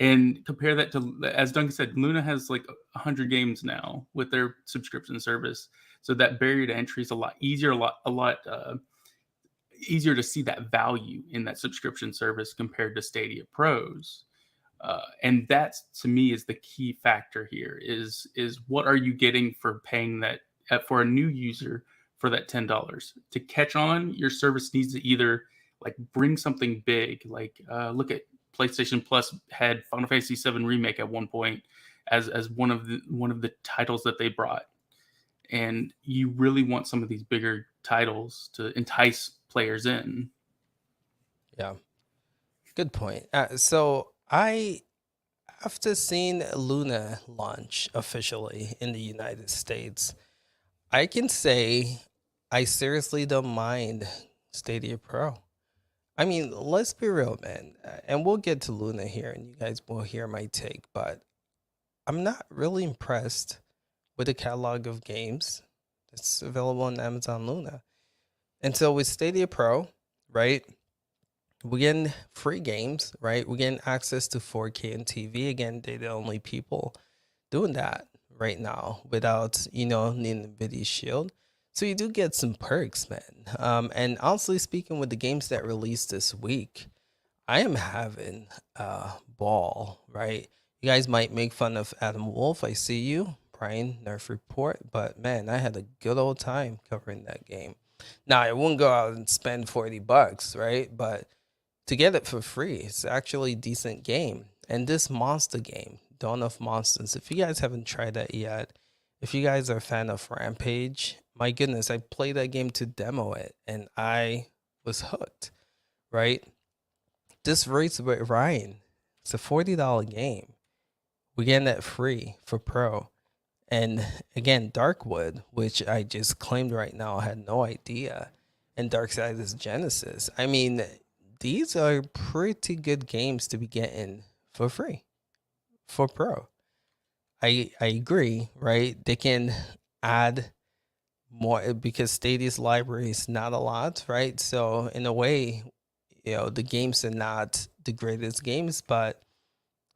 And compare that to, as Duncan said, Luna has like 100 games now with their subscription service. So that barrier to entry is a lot easier, a lot easier to see that value in that subscription service compared to Stadia Pros. And that, to me, is the key factor here. Is what are you getting for paying that for a new user for that $10 to catch on? Your service needs to either like bring something big, like look at PlayStation Plus had Final Fantasy VII Remake at one point as one of the titles that they brought, and you really want some of these bigger titles to entice players in. Yeah, good point. So after seeing Luna launch officially in the United States, I can say I seriously don't mind Stadia Pro. I mean, let's be real, man. And we'll get to Luna here, and you guys will hear my take, but I'm not really impressed with the catalog of games that's available on Amazon Luna. And so with Stadia Pro, right, we're getting free games, right? We're getting access to 4K and TV. Again, they're the only people doing that right now without, needing NVIDIA Shield. So you do get some perks, man. And honestly speaking, with the games that released this week, I am having a ball, right? You guys might make fun of Adam Wolf. I see you, Brian Nerf Report. But man, I had a good old time covering that game. Now, I wouldn't go out and spend $40, right? But to get it for free, it's actually a decent game. And this monster game, Dawn of Monsters, if you guys haven't tried that yet, if you guys are a fan of Rampage, my goodness, I played that game to demo it, and I was hooked, right? This Race with Ryan, it's a $40 game. We're getting that free for Pro. And again, Darkwood, which I just claimed right now, I had no idea, and Darksiders Genesis. I mean, these are pretty good games to be getting for free for Pro. I agree, right? They can add more because Stadia's library is not a lot, right? So in a way, the games are not the greatest games, but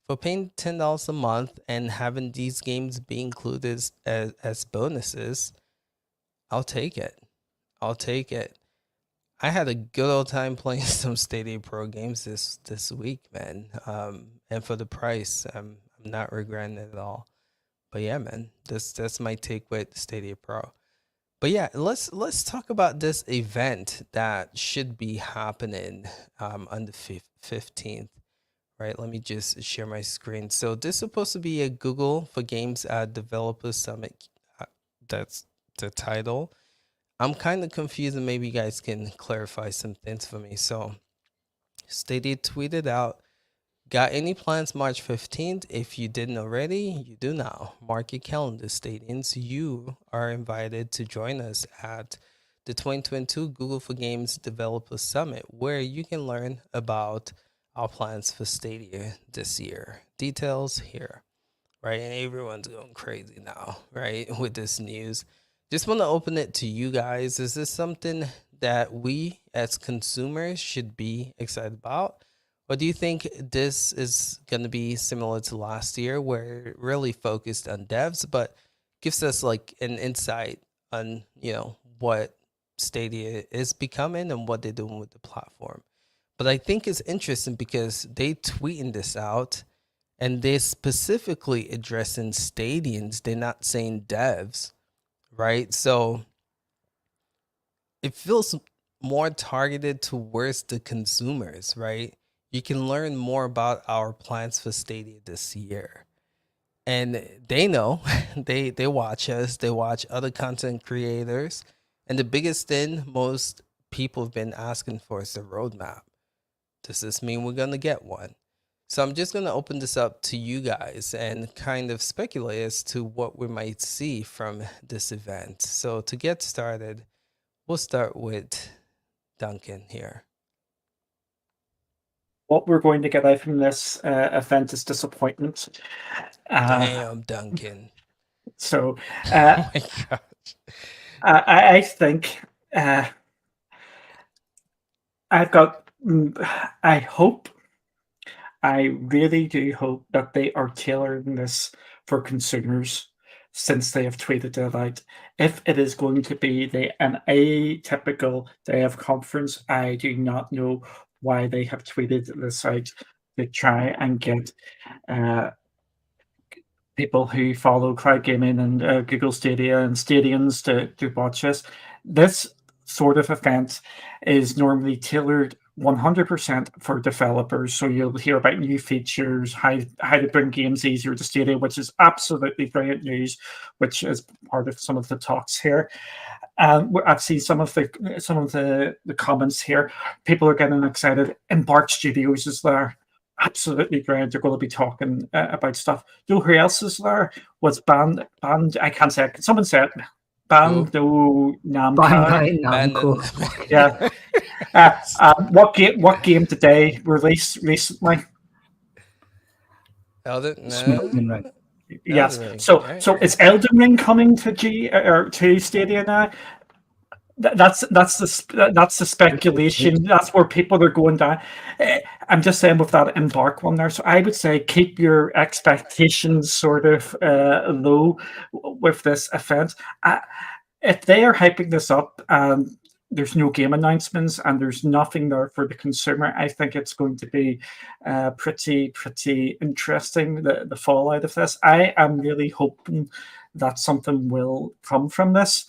for paying $10 a month and having these games be included as bonuses, I'll take it. I'll take it. I had a good old time playing some Stadia Pro games this week, man. And for the price, I'm not regretting it at all. But yeah, man, that's my take with Stadia Pro. But yeah, let's talk about this event that should be happening on the 15th. Right, let me just share my screen. So this is supposed to be a Google for Games Developer Summit. That's the title. I'm kind of confused, and maybe you guys can clarify some things for me. So Stadia tweeted out, got any plans March 15th? If you didn't already, you do now. Mark your calendar, Stadians. You are invited to join us at the 2022 Google for Games Developer Summit, where you can learn about our plans for Stadia this year. Details here, right? And everyone's going crazy now, right, with this news. Just want to open it to you guys. Is this something that we as consumers should be excited about? Or do you think this is going to be similar to last year, where it really focused on devs, but gives us like an insight on, what Stadia is becoming and what they're doing with the platform? But I think it's interesting because they tweeting this out and they're specifically addressing Stadians. They're not saying devs, right? So it feels more targeted towards the consumers, right? You can learn more about our plans for Stadia this year. And they know, they watch us, they watch other content creators. And the biggest thing most people have been asking for is the roadmap. Does this mean we're going to get one? So I'm just going to open this up to you guys and kind of speculate as to what we might see from this event. So to get started, we'll start with Duncan here. What we're going to get out from this event is disappointment. Damn, Duncan. So Oh my gosh. I think I really do hope that they are tailoring this for consumers, since they have tweeted it out. If it is going to be an atypical day of conference, I do not know why they have tweeted this out to try and get people who follow cloud gaming and Google Stadia and stadiums to watch this. This sort of event is normally tailored 100% for developers. So you'll hear about new features, how to bring games easier to Stadia, which is absolutely brilliant news, which is part of some of the talks here. I've seen some of the comments here. People are getting excited. Embark Studios is there. Absolutely great. They're going to be talking about stuff. Do you know who else is there? Was band? I can't say it. Someone said Bando Namco. Bandai Namco. Yeah. What game did they release recently? Elden Ring. Yes. Ring. So Right. so is Elden Ring coming to to Stadia now? That's the speculation. That's where people are going down. I'm just saying with that Embark one there. So I would say keep your expectations sort of low with this event. If they are hyping this up and there's no game announcements and there's nothing there for the consumer, I think it's going to be pretty interesting, the fallout of this. I am really hoping that something will come from this.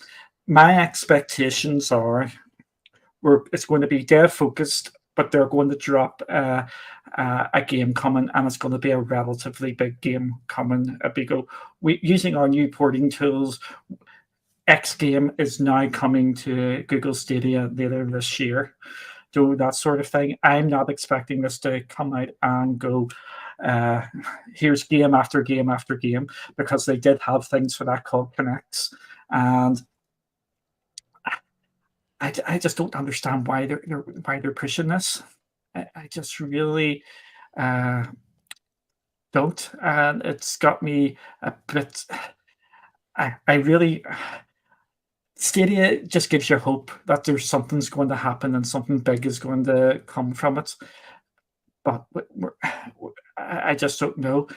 My expectations are it's going to be dev focused, but they're going to drop a game coming, and it's going to be a relatively big game coming. Using our new porting tools, X game is now coming to Google Stadia later this year. Do that sort of thing. I'm not expecting this to come out and go, here's game after game after game, because they did have things for that called Connects, and I just don't understand why they're pushing this. I just really don't, and it's got me a bit. I really. Stadia just gives you hope that there's something's going to happen and something big is going to come from it. But I just don't know.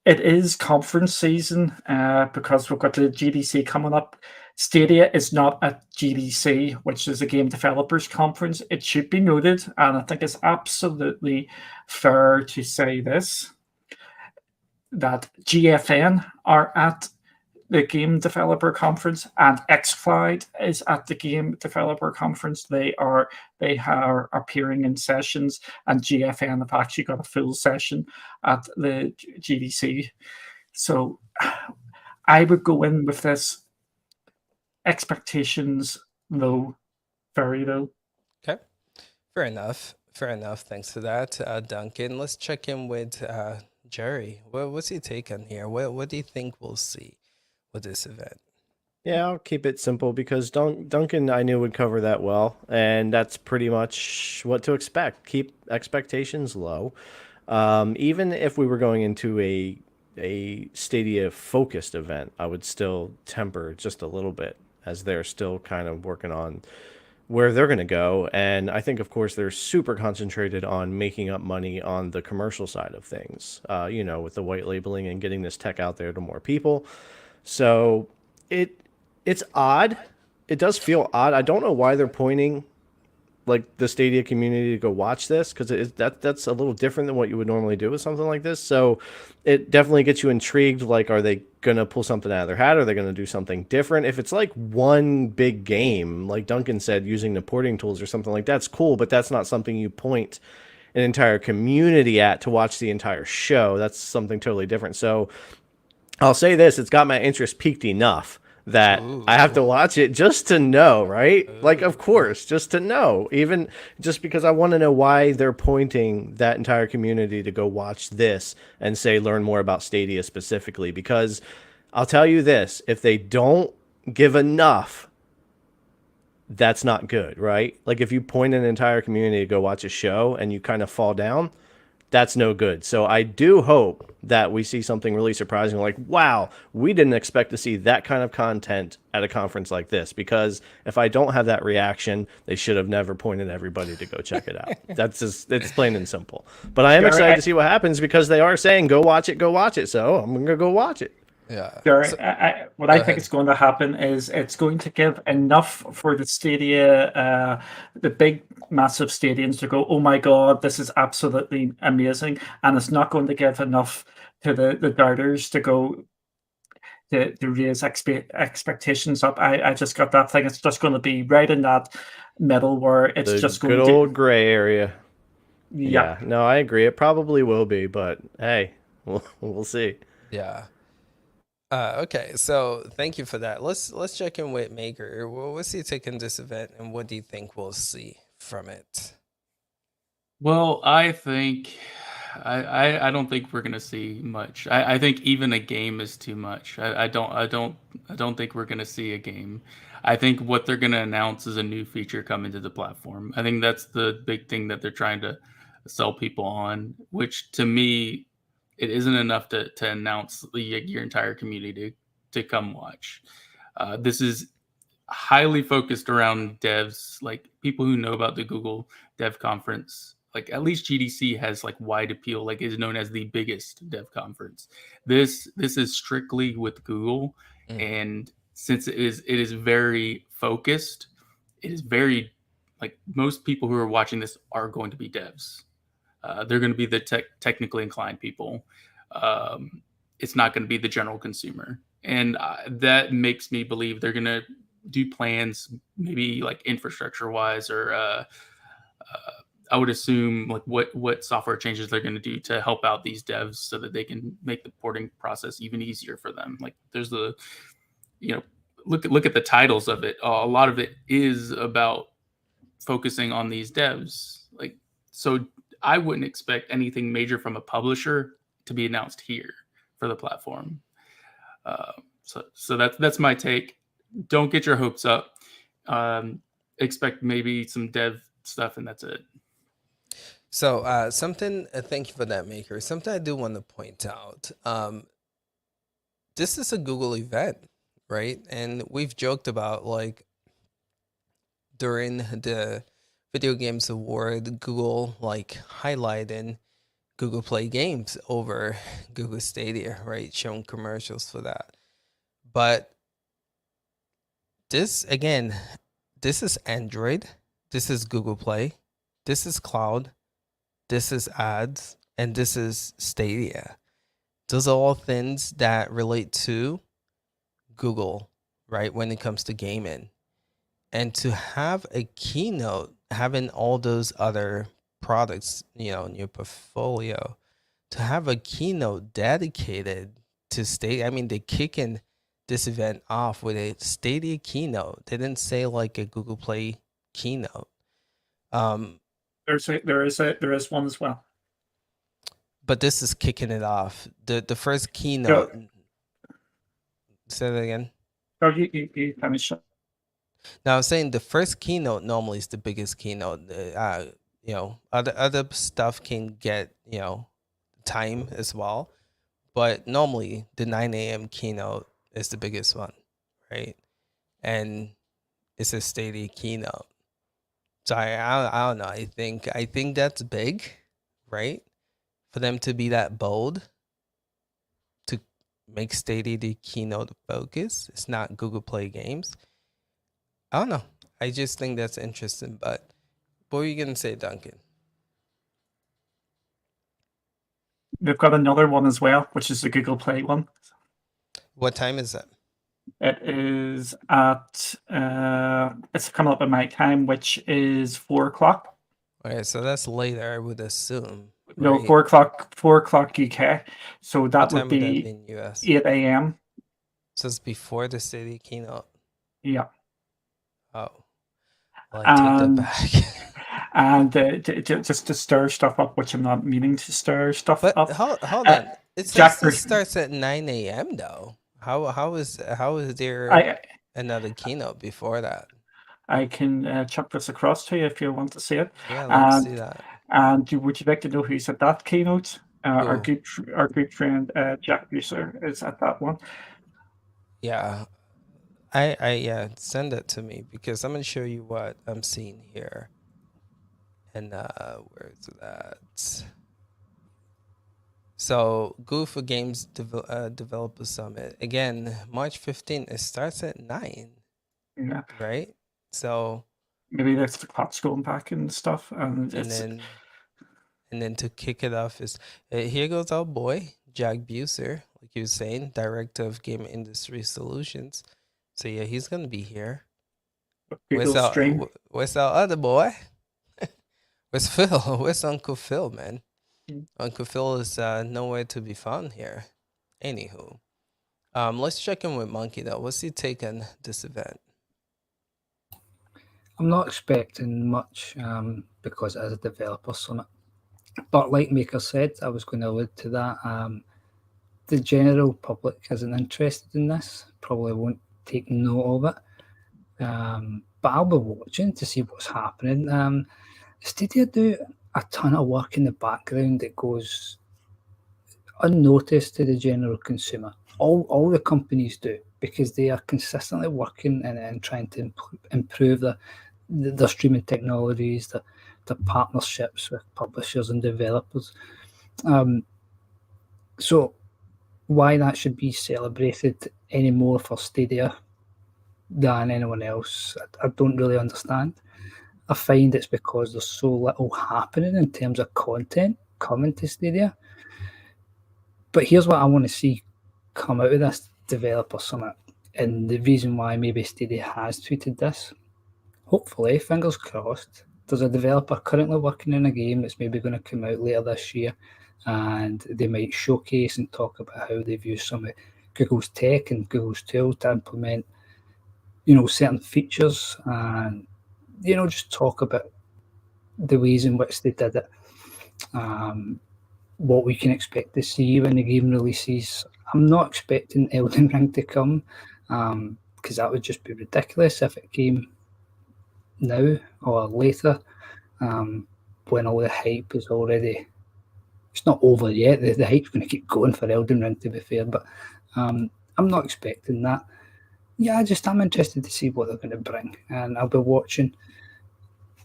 It is conference season because we've got the GDC coming up. Stadia is not a GDC, which is a game developers conference. It should be noted, and I think it's absolutely fair to say this, that GFN are at the Game Developer Conference and xCloud is at the Game Developer Conference. They are appearing in sessions, and GFN have actually got a full session at the GDC. So I would go in with this expectations low, very low. Okay. Fair enough. Thanks for that, Duncan. Let's check in with Jerry. What's your take on here? What do you think we'll see with this event? Yeah, I'll keep it simple because Duncan I knew would cover that well, and that's pretty much what to expect. Keep expectations low. Even if we were going into a Stadia focused event, I would still temper just a little bit, as they're still kind of working on where they're going to go. And I think, of course, they're super concentrated on making up money on the commercial side of things, with the white labeling and getting this tech out there to more people. So it's odd. It does feel odd. I don't know why they're pointing like the Stadia community to go watch this, because that's a little different than what you would normally do with something like this. So it definitely gets you intrigued. Like, are they going to pull something out of their hat? Are they going to do something different? If it's like one big game, like Duncan said, using the porting tools or something like that's cool, but that's not something you point an entire community at to watch the entire show. That's something totally different. So I'll say this, it's got my interest peaked enough that I have to Ooh. watch it just to know, right? Like, of course, just to know, even just because I want to know why they're pointing that entire community to go watch this and say, learn more about Stadia specifically. Because I'll tell you this, if they don't give enough, that's not good, right? Like, if you point an entire community to go watch a show and you kind of fall down, that's no good. So I do hope that we see something really surprising, like, wow, we didn't expect to see that kind of content at a conference like this. Because if I don't have that reaction, they should have never pointed everybody to go check it out. That's just, it's plain and simple. But I am excited to see what happens, because they are saying go watch it, go watch it. So I'm gonna go watch it. Yeah. Gary, So- what I think ahead. is going to happen is it's going to give enough for the Stadia, the big, massive stadiums to go, oh my God, this is absolutely amazing. And it's not going to give enough to the doubters to go to raise expectations up. I just got that thing. It's just going to be right in that middle where it's The just good going old to. gray area. Yeah. No, I agree. It probably will be, but hey, we'll see. Yeah. Okay, so thank you for that. Let's check in with Maker. What's your take on this event, and what do you think we'll see from it? Well, I think I don't think we're gonna see much. I think even a game is too much. I don't think we're gonna see a game. I think what they're gonna announce is a new feature coming to the platform. I think that's the big thing that they're trying to sell people on, which to me, it isn't enough to announce your entire community to come watch. This is highly focused around devs, like people who know about the Google Dev Conference. Like at least GDC has like wide appeal, like is known as the biggest dev conference. This is strictly with Google, and since it is very focused, it is very like most people who are watching this are going to be devs. They're going to be the technically inclined people. It's not going to be the general consumer, and that makes me believe they're going to do plans, maybe like infrastructure wise, or I would assume like what software changes they're going to do to help out these devs so that they can make the porting process even easier for them. Like there's the, look at the titles of it. A lot of it is about focusing on these devs. Like, so I wouldn't expect anything major from a publisher to be announced here for the platform. So that's my take. Don't get your hopes up. Expect maybe some dev stuff, and that's it. So something. Thank you for that, Maker. Something I do want to point out. This is a Google event, right? And we've joked about like during the Video Games Award, Google like highlighting Google Play games over Google Stadia, right? Showing commercials for that. But this again, this is Android, this is Google Play, this is Cloud, this is ads, and this is Stadia. Those are all things that relate to Google, right? When it comes to gaming. And to have a keynote, having all those other products, in your portfolio, to have a keynote dedicated to Stadia. I mean, they're kicking this event off with a Stadia keynote. They didn't say like a Google Play keynote. There is one as well. But this is kicking it off. The first keynote. Say that again. Oh, you finish. Now I'm saying the first keynote normally is the biggest keynote. Other stuff can get time as well, but normally the 9 a.m. keynote is the biggest one, right? And it's a Stadia keynote. So I don't know. I think that's big, right? For them to be that bold to make Stadia the keynote focus. It's not Google Play games. I don't know. I just think that's interesting. But what were you gonna say, Duncan? We've got another one as well, which is the Google Play one. What time is that? It is at it's coming up at my time, which is 4:00. Okay, so that's later, I would assume. No, right? 4:00 UK. So that What time would be in US? 8 a.m. So it's before the Stadia keynote. Yeah. Oh, well, I take that And back. and just to stir stuff up, which I'm not meaning to stir stuff But up. hold Uh, on. It says Jack, this starts at 9 a.m. though. How is there I another keynote before that? I can chuck this across to you if you want to see it. Yeah, let's see And that. would you like to know who's at that keynote? Our Who? good friend Jack Buser is at that one. Yeah. I send it to me because I'm gonna show you what I'm seeing here. And where's that? So Goof Games Developer Summit. Again, March 15th. It starts at 9, Yeah, right? So maybe that's the clock's going back and stuff. And then to kick it off is here goes our boy Jack Buser, like you were saying, director of Game Industry Solutions. So yeah, he's gonna be here. Google stream. Where's our other boy? Where's Phil? Where's Uncle Phil, man? Uncle Phil is nowhere to be found here. Anywho, let's check in with Monkey though. What's your take on this event? I'm not expecting much because it is a developer summit. But like Maker said, I was going to allude to that. The general public isn't interested in this, probably won't take note of it. But I'll be watching to see what's happening. Stadia do a ton of work in the background that goes unnoticed to the general consumer. All the companies do, because they are consistently working and trying to improve the streaming technologies, the partnerships with publishers and developers. So why that should be celebrated any more for Stadia than anyone else, I don't really understand. I find it's because there's so little happening in terms of content coming to Stadia. But here's what I want to see come out of this developer summit, and the reason why maybe Stadia has tweeted this. Hopefully, fingers crossed, there's a developer currently working in a game that's maybe going to come out later this year, and they might showcase and talk about how they've used some of Google's tech and Google's tool to implement, certain features, and just talk about the ways in which they did it. What we can expect to see when the game releases. I'm not expecting Elden Ring to come, because that would just be ridiculous if it came now or later, when all the hype is already, it's not over yet. The hype's going to keep going for Elden Ring, to be fair, but I'm not expecting that. Yeah, I'm interested to see what they're going to bring, and I'll be watching,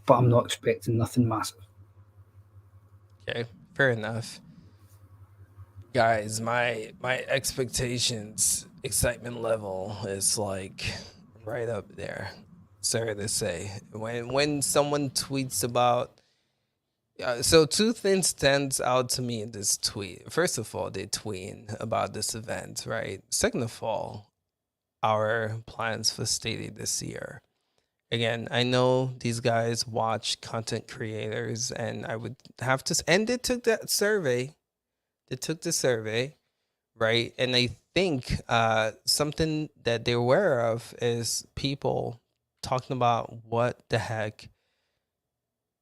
but I'm not expecting nothing massive. Okay, fair enough. Guys, my expectations, excitement level is like right up there. Sorry to say. When someone tweets about so two things stands out to me in this tweet. First of all, they tweeting about this event, right? Second of all, our plans for Stadia this year. Again, I know these guys watch content creators, and I would have to, and they took that survey. They took the survey, right? And I think something that they're aware of is people talking about what the heck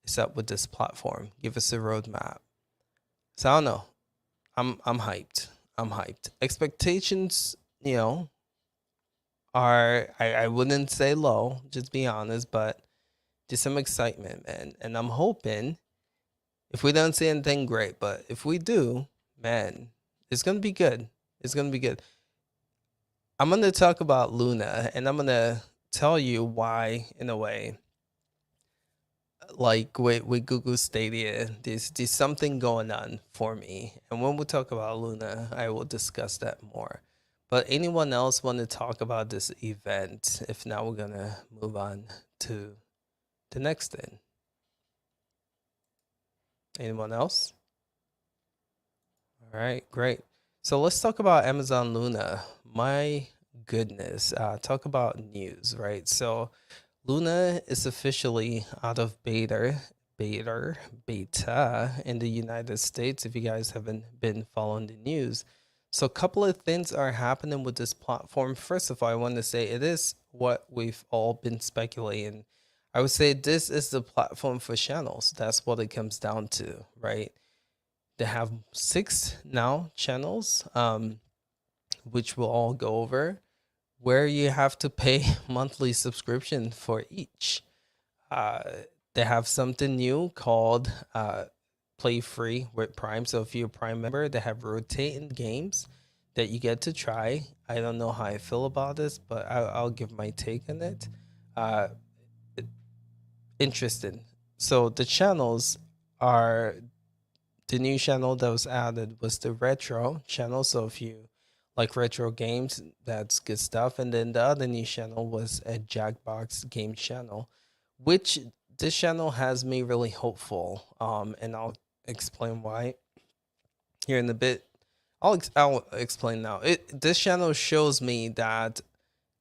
is up with this platform. Give us a roadmap. So I don't know. I'm hyped. I'm hyped. Expectations, are I wouldn't say low, just be honest, but just some excitement, man. And I'm hoping if we don't see anything great, but if we do, man, it's gonna be good. It's gonna be good. I'm gonna talk about Luna, and I'm gonna tell you why, in a way. Like with Google Stadia, there's something going on for me. And when we talk about Luna, I will discuss that more. But anyone else want to talk about this event? If not, we're gonna move on to the next thing. Anyone else? All right, great. So let's talk about Amazon Luna. My goodness, talk about news, right? So Luna is officially out of beta in the United States. If you guys haven't been following the news, So a couple of things are happening with this platform. First of all, I want to say it is what we've all been speculating. I would say this is the platform for channels. That's what it comes down to, right? They have 6 now channels, which we'll all go over, where you have to pay monthly subscription for each. They have something new called Play Free with Prime. So if you're a Prime member, they have rotating games that you get to try. I don't know how I feel about this, but I'll give my take on it. Interesting. So the channels are, the new channel that was added was the retro channel. So if you like retro games, that's good stuff. And then the other new channel was a Jackbox game channel, which this channel has me really hopeful. And I'll explain why here in a bit. I'll explain now. This channel shows me that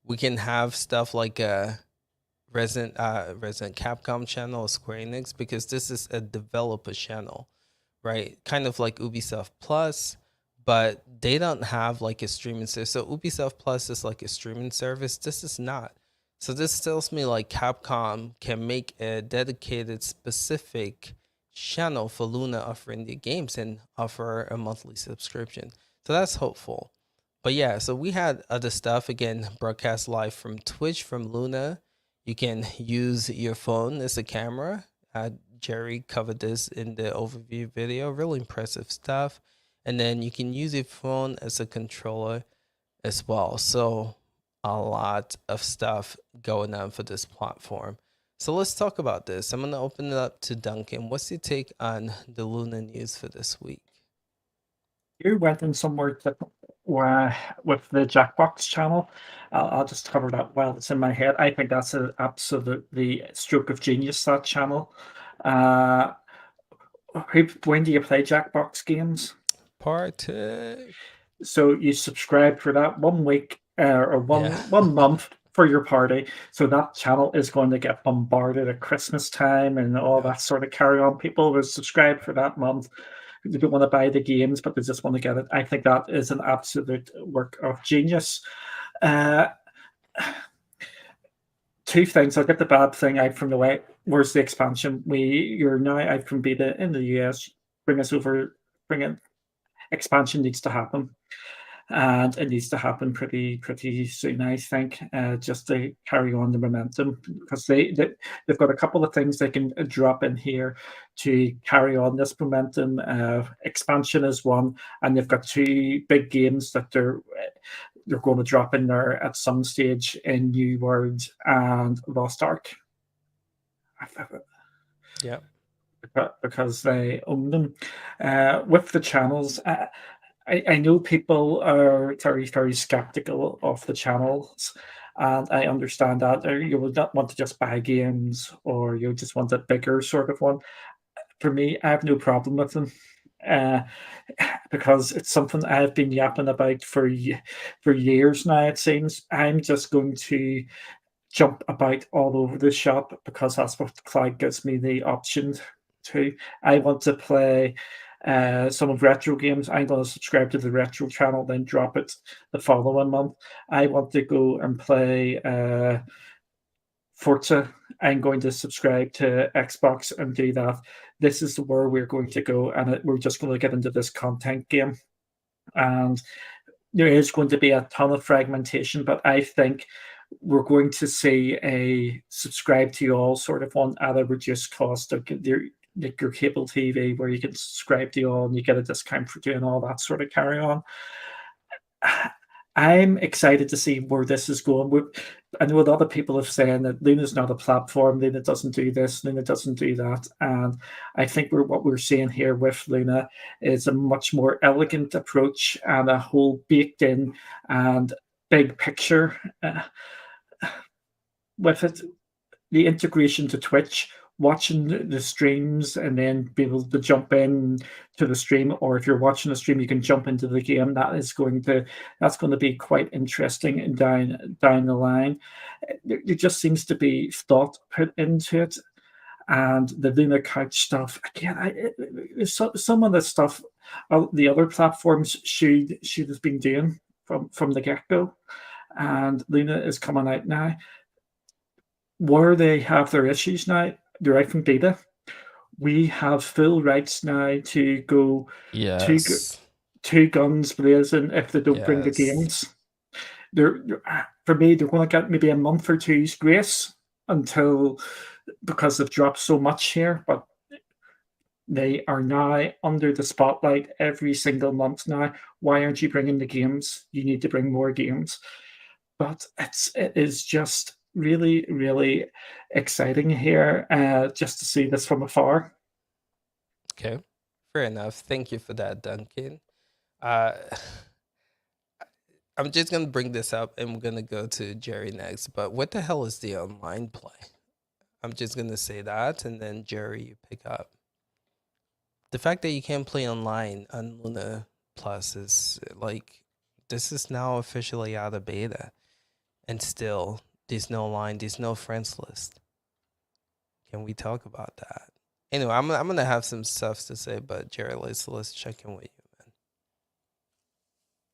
we can have stuff like a Resident Capcom channel or Square Enix, because this is a developer channel, right? Kind of like Ubisoft Plus, but they don't have like a streaming service. So Ubisoft Plus is like a streaming service. This is not. So this tells me like Capcom can make a dedicated specific channel for Luna offering the games and offer a monthly subscription. So that's hopeful. But yeah, so we had other stuff, again, broadcast live from Twitch from Luna. You can use your phone as a camera. Jerry covered this in the overview video. Really impressive stuff. And then you can use your phone as a controller as well. So a lot of stuff going on for this platform. So let's talk about this. I'm going to open it up to Duncan. What's your take on the Luna news for this week? You went in somewhere with the Jackbox channel. I'll just cover that while it's in my head. I think that's an absolutely stroke of genius, that channel. When do you play Jackbox games? Party. So you subscribe for that 1 week or one month for your party. So that channel is going to get bombarded at Christmas time and all that sort of carry on. People will subscribe for that month. They don't want to buy the games, but they just want to get it. I think that is an absolute work of genius. 2 things. I'll get the bad thing out from the way. Where's the expansion? You're now out from beta in the US. Bring it. Expansion needs to happen, and it needs to happen pretty soon, I think, just to carry on the momentum, because they've got a couple of things they can drop in here to carry on this momentum. Expansion is one, and they've got 2 big games that they're going to drop in there at some stage in New World and Lost Ark. Yeah. Because they own them. With the channels, I know people are very, very skeptical of the channels, and I understand that. You would not want to just buy games, or you just want a bigger sort of one. For me, I have no problem with them, because it's something I've been yapping about for years now, it seems. I'm just going to jump about all over the shop because that's what the cloud gives me the option to. I want to play some of retro games. I'm going to subscribe to the retro channel, then drop it the following month. I want to go and play Forza. I'm going to subscribe to Xbox and do that. This is where we're going to go, and we're just going to get into this content game. And there is going to be a ton of fragmentation, but I think we're going to see a subscribe to all sort of one at a reduced cost of your cable TV, where you can subscribe to all and you get a discount for doing all that sort of carry on. I'm excited to see where this is going. I know a lot of people have said that Luna's not a platform, Luna doesn't do this, Luna doesn't do that. And I think what we're seeing here with Luna is a much more elegant approach and a whole baked in and big picture with it. The integration to Twitch, watching the streams and then be able to jump in to the stream, or if you're watching a stream, you can jump into the game. That's going to be quite interesting down the line. There just seems to be thought put into it. And the Luna Couch stuff again. Some of the stuff the other platforms should have been doing from the get go, and Luna is coming out now. Where they have their issues now, they're out from beta. We have full rights now to go Yes. two guns blazing if they don't bring the Yes. games. For me, they're going to get maybe a month or two's grace until, because they've dropped so much here, but they are now under the spotlight every single month now. Why aren't you bringing the games? You need to bring more games. But it is just really, really exciting here just to see this from afar. Okay, fair enough. Thank you for that, Duncan. I'm just gonna bring this up, and we're gonna go to Jerry next. But what the hell is the online play? I'm just gonna say that, and then Jerry, you pick up. The fact that you can't play online on Luna Plus is like, this is now officially out of beta, and still there's no line, there's no friends list. Can we talk about that? Anyway, I'm gonna have some stuff to say, but Jerry, let's check in with you, man.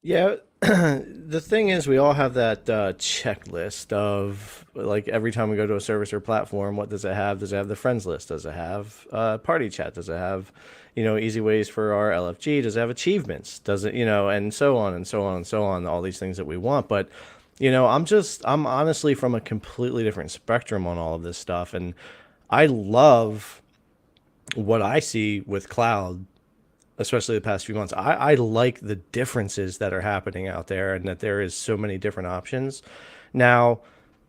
Yeah, the thing is, we all have that checklist of, like, every time we go to a service or platform, what does it have? Does it have the friends list? Does it have party chat? Does it have, easy ways for our LFG? Does it have achievements? Does it, and so on and so on and so on, all these things that we want. But, I'm honestly from a completely different spectrum on all of this stuff. And I love what I see with cloud, especially the past few months. I like the differences that are happening out there, and that there is so many different options. Now,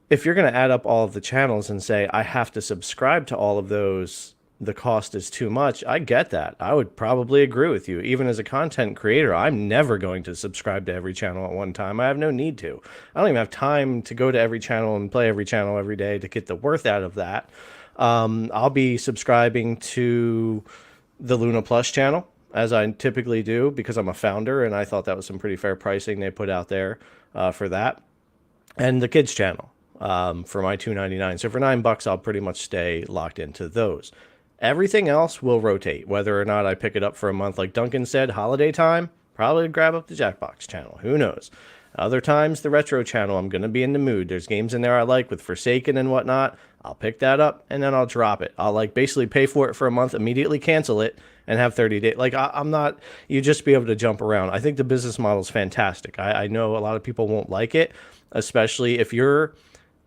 if you're going to add up all of the channels and say, I have to subscribe to all of those, the cost is too much, I get that. I would probably agree with you. Even as a content creator, I'm never going to subscribe to every channel at one time. I have no need to. I don't even have time to go to every channel and play every channel every day to get the worth out of that. I'll be subscribing to the Luna Plus channel, as I typically do, because I'm a founder, and I thought that was some pretty fair pricing they put out there for that. And the kids channel for my $2.99. So for $9, I'll pretty much stay locked into those. Everything else will rotate, whether or not I pick it up for a month. Like Duncan said, holiday time, probably grab up the Jackbox channel. Who knows? Other times, the retro channel, I'm going to be in the mood. There's games in there I like with Forsaken and whatnot. I'll pick that up, and then I'll drop it. I'll basically pay for it for a month, immediately cancel it, and have 30 days. I'm not, you just be able to jump around. I think the business model is fantastic. I know a lot of people won't like it, especially if you're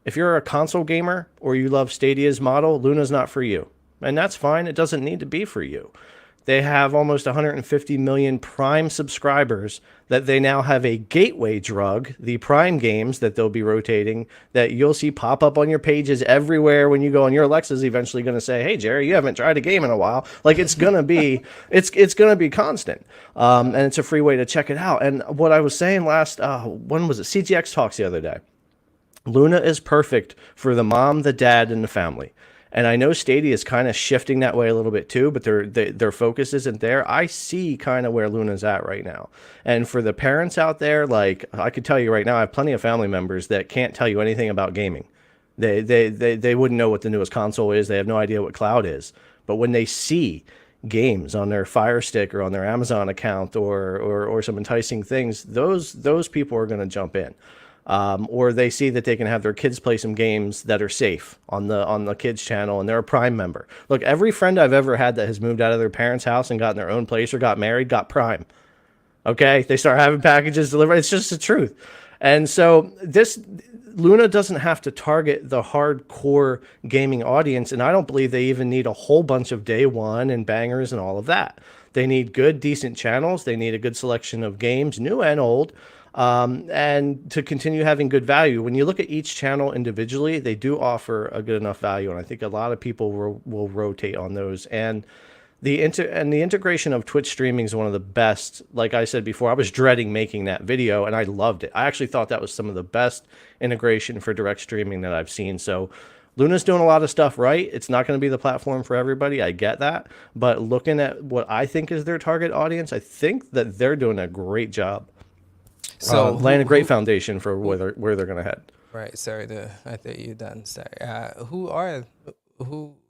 a console gamer or you love Stadia's model. Luna's not for you, and that's fine. It doesn't need to be for you. They have almost 150 million Prime subscribers that they now have a gateway drug, the Prime games that they'll be rotating, that you'll see pop up on your pages everywhere when you go, and your Alexa's eventually going to say, hey, Jerry, you haven't tried a game in a while. Like, it's going to be, it's going to be constant. And it's a free way to check it out. And what I was saying last, when was it? CGX Talks the other day. Luna is perfect for the mom, the dad, and the family. And I know Stadia is kind of shifting that way a little bit too, but their focus isn't there. I see kind of where Luna's at right now. And for the parents out there, like, I could tell you right now, I have plenty of family members that can't tell you anything about gaming. They wouldn't know what the newest console is. They have no idea what cloud is. But when they see games on their Fire Stick or on their Amazon account or some enticing things, those people are going to jump in. Or they see that they can have their kids play some games that are safe on the kids channel, and they're a Prime member. Look, every friend I've ever had that has moved out of their parents' house and gotten their own place or got married got Prime. Okay, they start having packages delivered. It's just the truth. And so this Luna doesn't have to target the hardcore gaming audience, and I don't believe they even need a whole bunch of day one and bangers and all of that. They need good, decent channels. They need a good selection of games, new and old. And to continue having good value. When you look at each channel individually, they do offer a good enough value, and I think a lot of people will rotate on those. And the integration of Twitch streaming is one of the best. Like I said before, I was dreading making that video, and I loved it. I actually thought that was some of the best integration for direct streaming that I've seen. So Luna's doing a lot of stuff right. It's not going to be the platform for everybody. I get that. But looking at what I think is their target audience, I think that they're doing a great job. So laying a great foundation for where they're going to head. Right. Sorry, I thought you done. Sorry. Who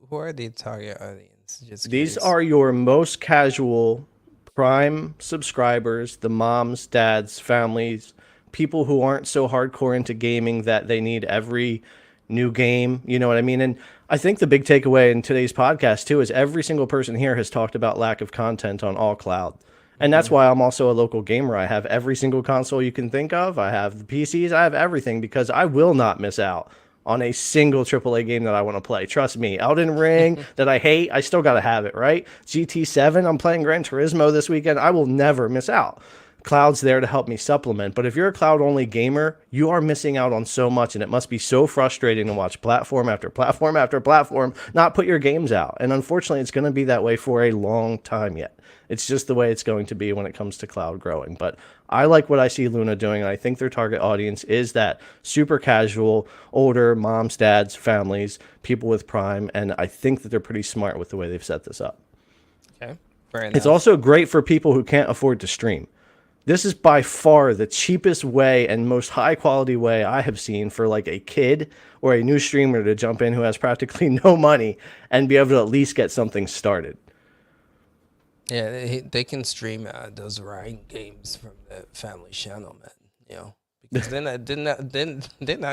who are the target audience? Just These curious. are your most casual Prime subscribers, the moms, dads, families, people who aren't so hardcore into gaming that they need every new game. You know what I mean? And I think the big takeaway in today's podcast, too, is every single person here has talked about lack of content on all cloud. And that's why I'm also a local gamer. I have every single console you can think of. I have the PCs. I have everything because I will not miss out on a single AAA game that I want to play. Trust me. Elden Ring that I hate, I still got to have it, right? GT7, I'm playing Gran Turismo this weekend. I will never miss out. Cloud's there to help me supplement. But if you're a cloud-only gamer, you are missing out on so much, and it must be so frustrating to watch platform after platform after platform not put your games out. And unfortunately, it's going to be that way for a long time yet. It's just the way it's going to be when it comes to cloud growing. But I like what I see Luna doing, and I think their target audience is that super casual, older moms, dads, families, people with Prime, and I think that they're pretty smart with the way they've set this up. Okay, fair enough. It's also great for people who can't afford to stream. This is by far the cheapest way and most high quality way I have seen for like a kid or a new streamer to jump in who has practically no money and be able to at least get something started. Yeah, they can stream those Ryan games from the family channel, man. You know, because they're not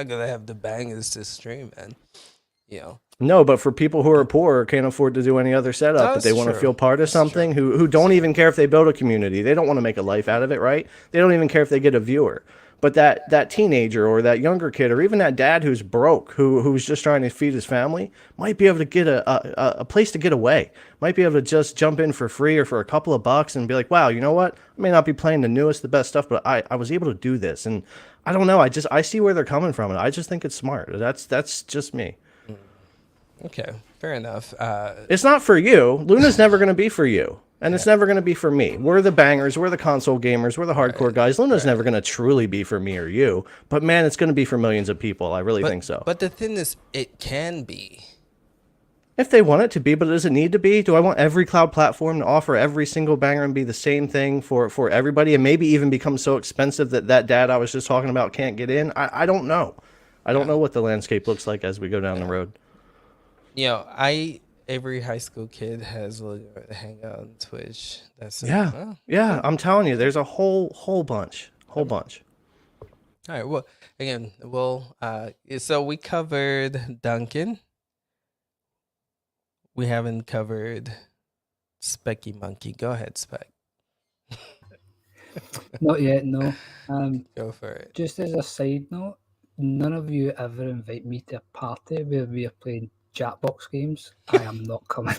gonna have the bangers to stream, man. You know. No, but for people who are poor or can't afford to do any other setup, but they That's want to true. feel part of That's something, who don't even care if they build a community. They don't want to make a life out of it, right? They don't even care if they get a viewer. But that teenager or that younger kid or even that dad who's broke, who's just trying to feed his family, might be able to get a place to get away. Might be able to just jump in for free or for a couple of bucks and be like, wow, you know what? I may not be playing the newest, the best stuff, but I was able to do this. And I don't know. I see where they're coming from, and I just think it's smart. That's just me. Okay, fair enough. It's not for you. Luna's never going to be for you. And it's never going to be for me. We're the bangers. We're the console gamers. We're the hardcore guys. Luna's never going to truly be for me or you. But man, it's going to be for millions of people. I really think so. But the thing is, it can be. If they want it to be, but does it need to be? Do I want every cloud platform to offer every single banger and be the same thing for everybody and maybe even become so expensive that dad I was just talking about can't get in? I don't know. I don't know what the landscape looks like as we go down the road. You know, every high school kid has a hangout on Twitch. That's it. Yeah. Oh, Yeah, I'm telling you, there's a whole bunch. all right. Well, again, so we covered Duncan. We haven't covered Specky Monkey. Go ahead, Spec. Not yet, no. Go for it. Just as a side note, none of you ever invite me to a party where we are playing Jackbox games. I am not coming.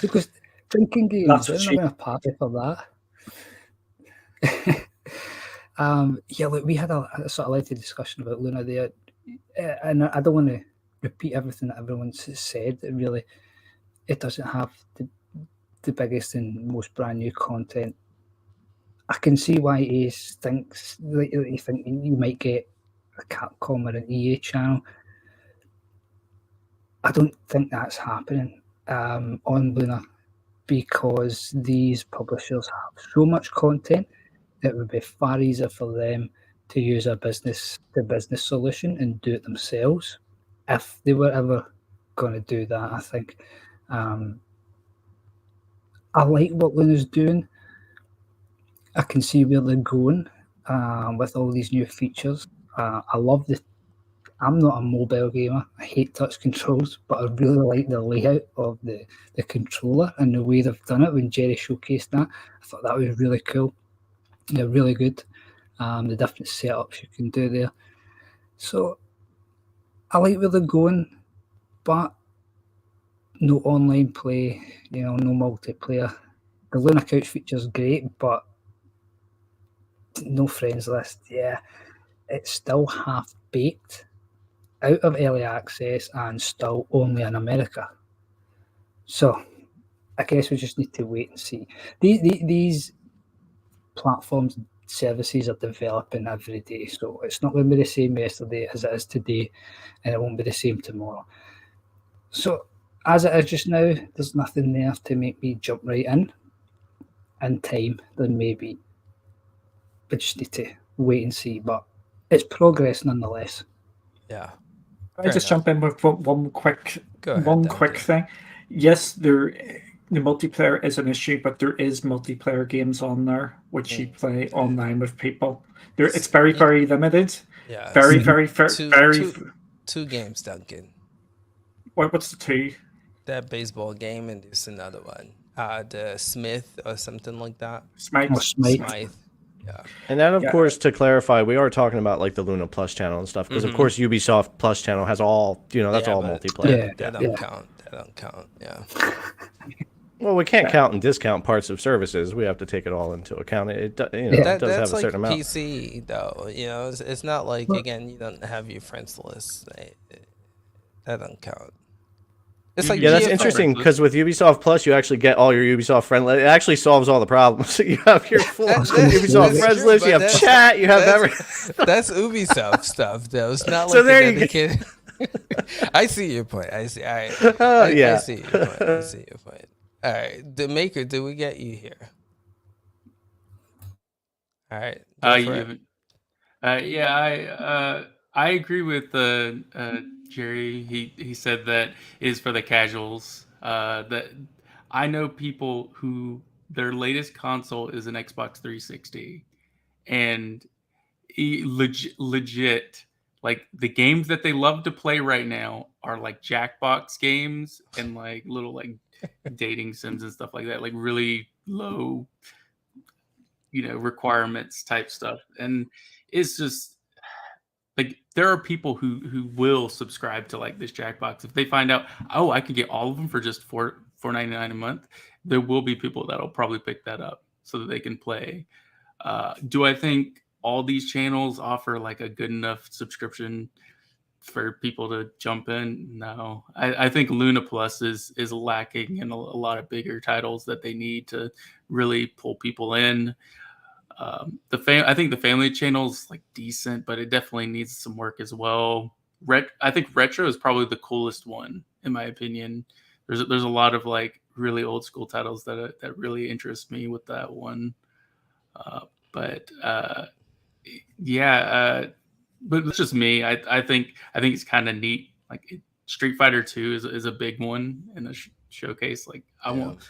Because drinking games, That's I'm not going to party for that. Yeah, look, we had a sort of lengthy discussion about Luna there, and I don't want to repeat everything that everyone's said. It doesn't have the biggest and most brand new content. I can see why Ace thinks like you think you might get a Capcom or an EA channel. I don't think that's happening on Luna because these publishers have so much content that it would be far easier for them to use the business solution and do it themselves if they were ever going to do that. I think I like what Luna's doing. I can see where they're going with all these new features. I love I'm not a mobile gamer. I hate touch controls, but I really like the layout of the controller and the way they've done it. When Jerry showcased that, I thought that was really cool. They're really good. The different setups you can do there. So I like where they're going, but no online play, no multiplayer. The Luna Couch feature is great, but no friends list. Yeah, it's still half baked, out of early access, and still only in America. So I guess we just need to wait and see. These platforms and services are developing every day, so it's not going to be the same yesterday as it is today, and it won't be the same tomorrow. So as it is just now, there's nothing there to make me jump right in time. Then maybe we just need to wait and see, but it's progress nonetheless. Yeah, I just jump in with one quick Go ahead, quick Duncan. thing. Yes, the multiplayer is an issue, but there is multiplayer games on there which you play online with people. It's very limited. Yeah. Very two games, Duncan. What's the two? That baseball game, and there's another one. The Smith or something like that. Smythe. Yeah. And then, of course, to clarify, we are talking about like the Luna Plus channel and stuff, because of course Ubisoft Plus channel has all, that's all multiplayer. That don't count. That don't count. Yeah. Well, we can't count and discount parts of services. We have to take it all into account. It does have a certain amount. PC though. It's not like, again, you don't have your friends list. That don't count. It's like that's GFN. interesting, because with Ubisoft Plus, you actually get all your Ubisoft friends. It actually solves all the problems. You have your full Ubisoft friends list. You have chat. You have everything. That's Ubisoft stuff, though. It's not like So there a you dedicated. I see your point. I see. I see your point. I see your point. All right, the maker. Do we get you here? All right. I agree with Jerry. He said that it is for the casuals. That I know people who their latest console is an Xbox 360, and legit, like the games that they love to play right now are like Jackbox games and like little like dating sims and stuff like that, like really low, requirements type stuff. And it's just like there are people who will subscribe to like this Jackbox if they find out, oh, I can get all of them for just $4.99 a month. There will be people that'll probably pick that up so that they can play. Do I think all these channels offer like a good enough subscription for people to jump in? No, I think Luna Plus is lacking in a lot of bigger titles that they need to really pull people in. I think the family channel's like decent, but it definitely needs some work as well. I think retro is probably the coolest one in my opinion. There's a lot of like really old school titles that really interest me with that one. But it's just me. I think it's kind of neat. Like Street Fighter 2 is a big one in the showcase. Like I won't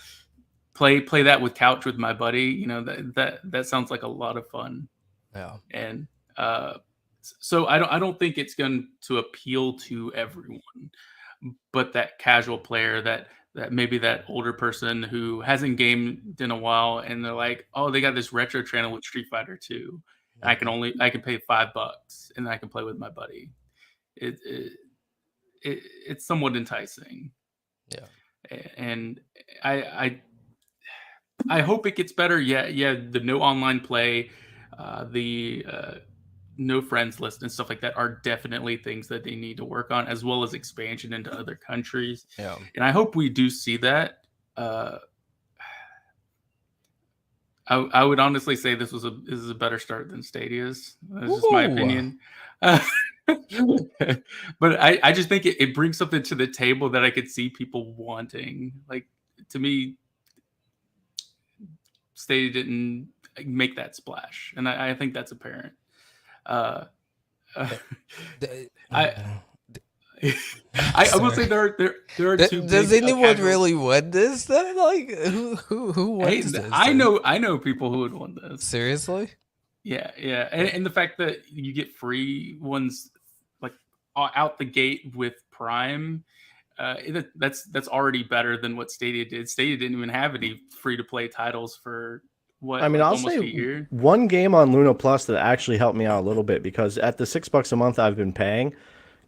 play that with couch with my buddy. That sounds like a lot of fun. Yeah. And so I don't think it's going to appeal to everyone, but that casual player, that maybe that older person who hasn't gamed in a while, and they're like, oh, they got this retro channel with Street Fighter 2. I can pay $5 and I can play with my buddy. It's somewhat enticing. Yeah. And I hope it gets better. Yeah. The no online play, the no friends list and stuff like that are definitely things that they need to work on, as well as expansion into other countries. Yeah. And I hope we do see that. I would honestly say this is a better start than Stadia's. That's just my opinion. But I just think it brings something to the table that I could see people wanting. Like, to me, Stadia didn't make that splash, and I think that's apparent. I will say there are two. Does anyone really want this though? Like who wants this? I know people who would want this. Seriously? Yeah, and the fact that you get free ones like out the gate with Prime, that's already better than what Stadia did. Stadia didn't even have any free to play titles for what? I mean, I'll say one game on Luna Plus that actually helped me out a little bit, because at the $6 a month I've been paying,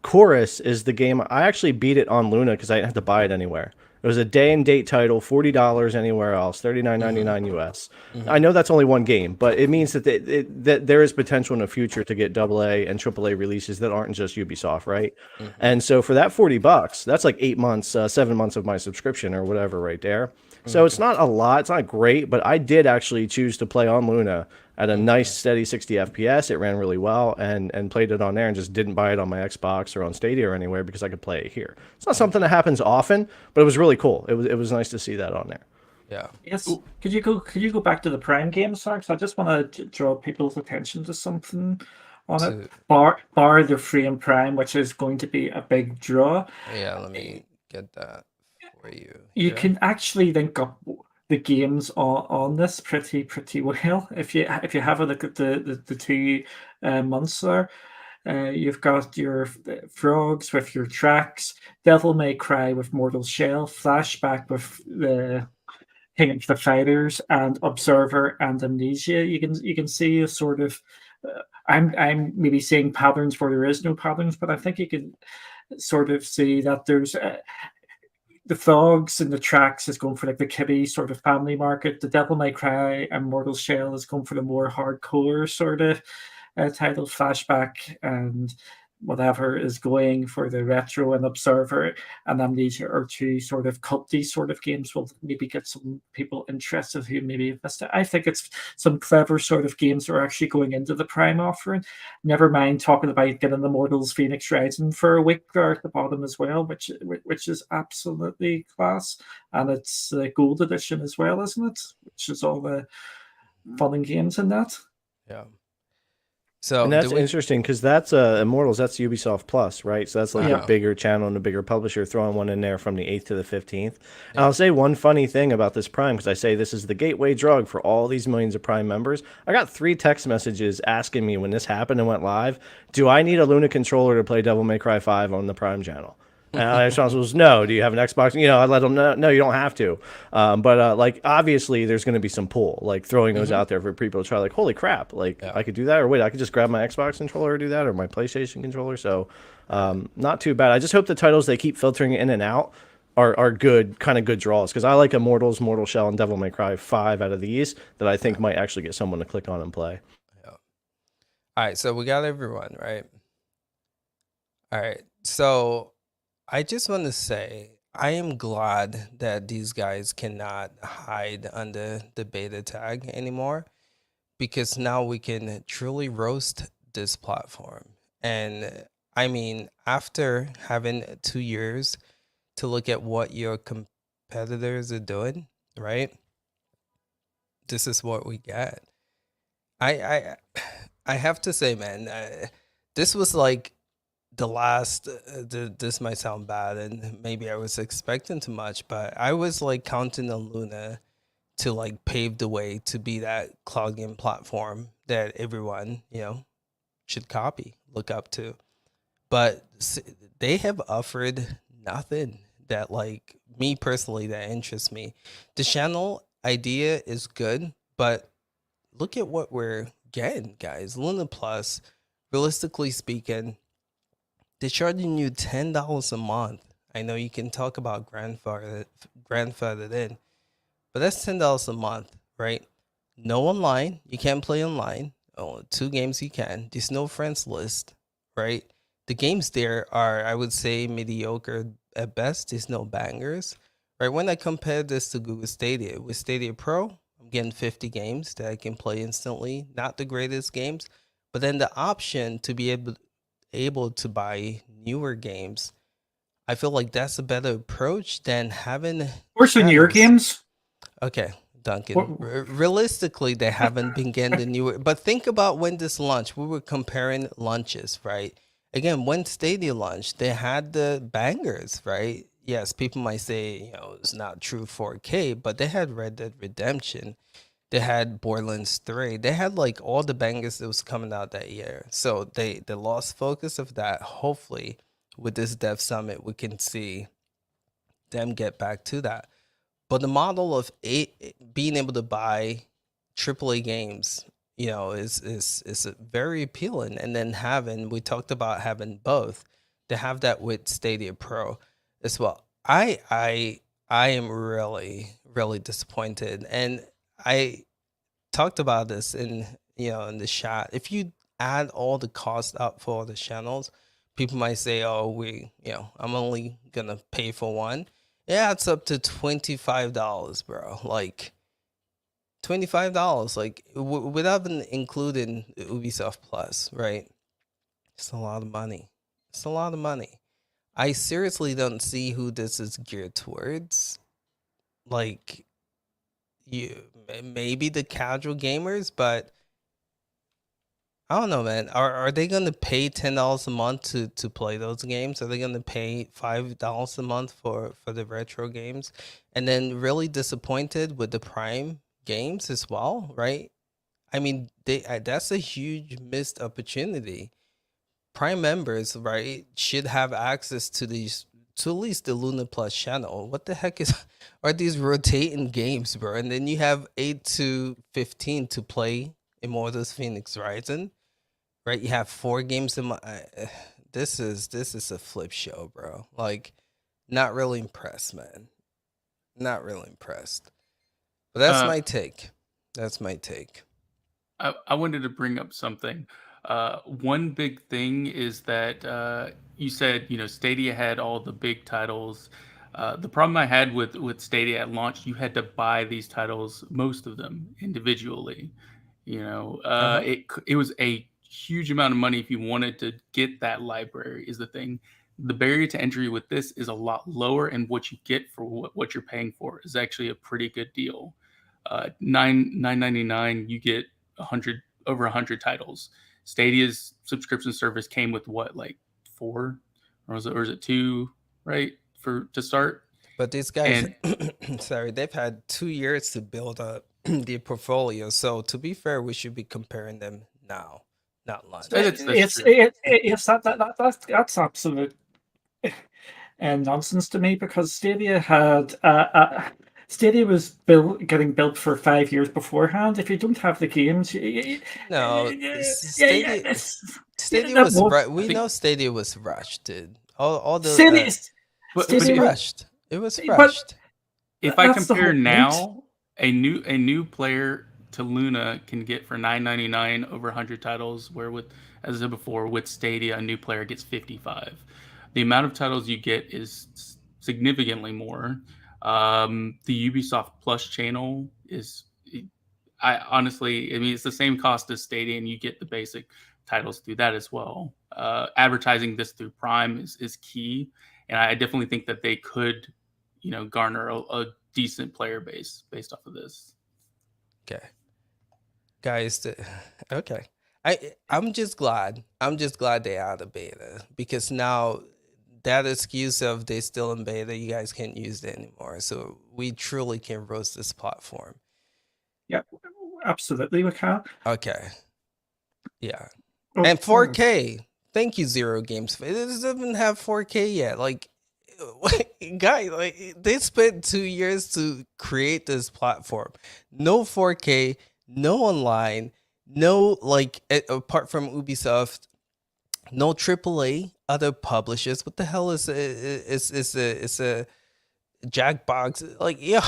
Chorus is the game. I actually beat it on Luna because I didn't have to buy it anywhere. It was a day and date title, $40 anywhere else, $39.99 US. I know that's only one game, but it means that that there is potential in the future to get AA and AAA releases that aren't just Ubisoft, right? And so for that $40, that's like 8 months, 7 months of my subscription or whatever right there. So it's not a lot, it's not great, but I did actually choose to play on Luna at a nice steady 60 FPS. It ran really well, and played it on there, and just didn't buy it on my Xbox or on Stadia or anywhere because I could play it here. It's not something that happens often, but it was really cool. It was nice to see that on there. Yeah. Yes. Could you go back to the Prime games, Sark? I just want to draw people's attention to something. on it. To Bar the Frame Prime, which is going to be a big draw. yeah, let me get that for you. You here. can actually link up the games on this pretty well. If you have a look at the 2 months there, you've got your Frogs with your Tracks, Devil May Cry with Mortal Shell, Flashback with the King of the Fighters, and Observer and Amnesia. You can see a sort of. I'm maybe seeing patterns where there is no patterns, but I think you can sort of see that there's the Frogs and the Tracks is going for like the kiddie sort of family market. The Devil May Cry and Mortal Shell is going for the more hardcore sort of title. Flashback and whatever is going for the retro, and Observer and Amnesia are 2 sort of culty sort of games. Will maybe get some people interested who maybe missed it. I think it's some clever sort of games that are actually going into the Prime offering. Never mind talking about getting the Mortals Phoenix Rising for a week there at the bottom as well, which is absolutely class. And it's the Gold Edition as well, isn't it? Which is all the fun and games in that. Yeah. So And that's interesting because that's Immortals, that's Ubisoft Plus, right? So that's like a bigger channel and a bigger publisher throwing one in there from the 8th to the 15th. And I'll say one funny thing about this Prime, because I say this is the gateway drug for all these millions of Prime members. I got 3 text messages asking me when this happened and went live, do I need a Luna controller to play Devil May Cry 5 on the Prime channel? And my response was no. Do you have an Xbox? I let them know. No, you don't have to. But like obviously, there's going to be some pull, like throwing those out there for people to try. Like, holy crap! Like I could do that, or wait, I could just grab my Xbox controller or do that, or my PlayStation controller. So, not too bad. I just hope the titles they keep filtering in and out are good, kind of good draws. Because I like Immortals, Mortal Shell, and Devil May Cry 5 out of these that I think might actually get someone to click on and play. Yeah. All right, so we got everyone right. All right, so I just want to say I am glad that these guys cannot hide under the beta tag anymore, because now we can truly roast this platform. And I mean, after having 2 years to look at what your competitors are doing, right? This is what we get. I have to say, man, this was like the last. This might sound bad, and maybe I was expecting too much, but I was like counting on Luna to like pave the way to be that cloud game platform that everyone should copy, look up to. But they have offered nothing that, like, me personally, that interests me. The channel idea is good, but look at what we're getting, guys. Luna Plus, realistically speaking, they're charging you $10 a month. I know you can talk about grandfathered in, but that's $10 a month, right? No online. You can't play online. Oh, 2 games you can. There's no friends list, right? The games there are, I would say, mediocre at best. There's no bangers, right? When I compare this to Google Stadia, with Stadia Pro, I'm getting 50 games that I can play instantly. Not the greatest games, but then the option to be able to buy newer games, I feel like that's a better approach than having. Where's the newer games? Okay, Duncan. Realistically, they haven't been getting the newer. But think about when this launched. We were comparing launches, right? Again, when Stadia launched, they had the bangers, right? Yes, people might say, it's not true 4K, but they had Red Dead Redemption. They had Borderlands 3. They had like all the bangers that was coming out that year. So they lost focus of that. Hopefully, with this Dev Summit, we can see them get back to that. But the model of being able to buy AAA games, is very appealing. And then we talked about having both. To have that with Stadia Pro as well. I am really, really disappointed. And I talked about this in the chat. If you add all the cost up for all the channels, people might say, "Oh, I'm only gonna pay for one." Yeah, it's up to $25, bro. Like $25, like without including Ubisoft Plus, right? It's a lot of money. It's a lot of money. I seriously don't see who this is geared towards. Like, maybe the casual gamers, but I don't know, man. Are they gonna pay $10 a month to play those games? Are they gonna pay $5 a month for the retro games, and then really disappointed with the Prime games as well, right? I mean, that's a huge missed opportunity. Prime members, right, should have access to these, to at least the Luna Plus channel. What the heck is are these rotating games, bro? And then you have 8 to 15 to play Immortals Phoenix Rising, right? You have 4 games in my. This is a flip show, bro. Like, not really impressed, man. Not really impressed. But that's my take. That's my take. I wanted to bring up something. One big thing is that you said, Stadia had all the big titles. The problem I had with Stadia at launch, you had to buy these titles, most of them individually. It was a huge amount of money if you wanted to get that library. Is the thing. The barrier to entry with this is a lot lower, and what you get for what you're paying for is actually a pretty good deal. $9.99, you get over 100 titles. Stadia's subscription service came with what, like 4, or is it 2, right, to start? But these guys, sorry, they've had 2 years to build up the portfolio. So to be fair, we should be comparing them now, not launch. That's absolute nonsense to me, because Stadia had Stadia was getting built for 5 years beforehand. If you don't have the games, no, Stadia was we know Stadia was rushed, dude. All the Stadia was rushed. It was rushed. If I compare now, a new player to Luna can get for $9.99 over 100 titles, where as I said before, with Stadia, a new player gets 55. The amount of titles you get is significantly more. The Ubisoft Plus channel is, it's the same cost as Stadia, and you get the basic titles through that as well. Advertising this through Prime is key, and I definitely think that they could, garner a decent player base based off of this. Okay, guys. Okay, I'm just glad they're out of beta, because now that excuse of they still in beta, you guys can't use it anymore. So we truly can roast this platform. Yeah, absolutely, we can. Okay. Yeah. And 4K. Thank you, Zero Games. It doesn't even have 4K yet. Like, guy, like, they spent 2 years to create this platform. No 4K, no online, no, like, apart from Ubisoft, no AAA, other publishers. What the hell is a Jackbox? Like, yeah.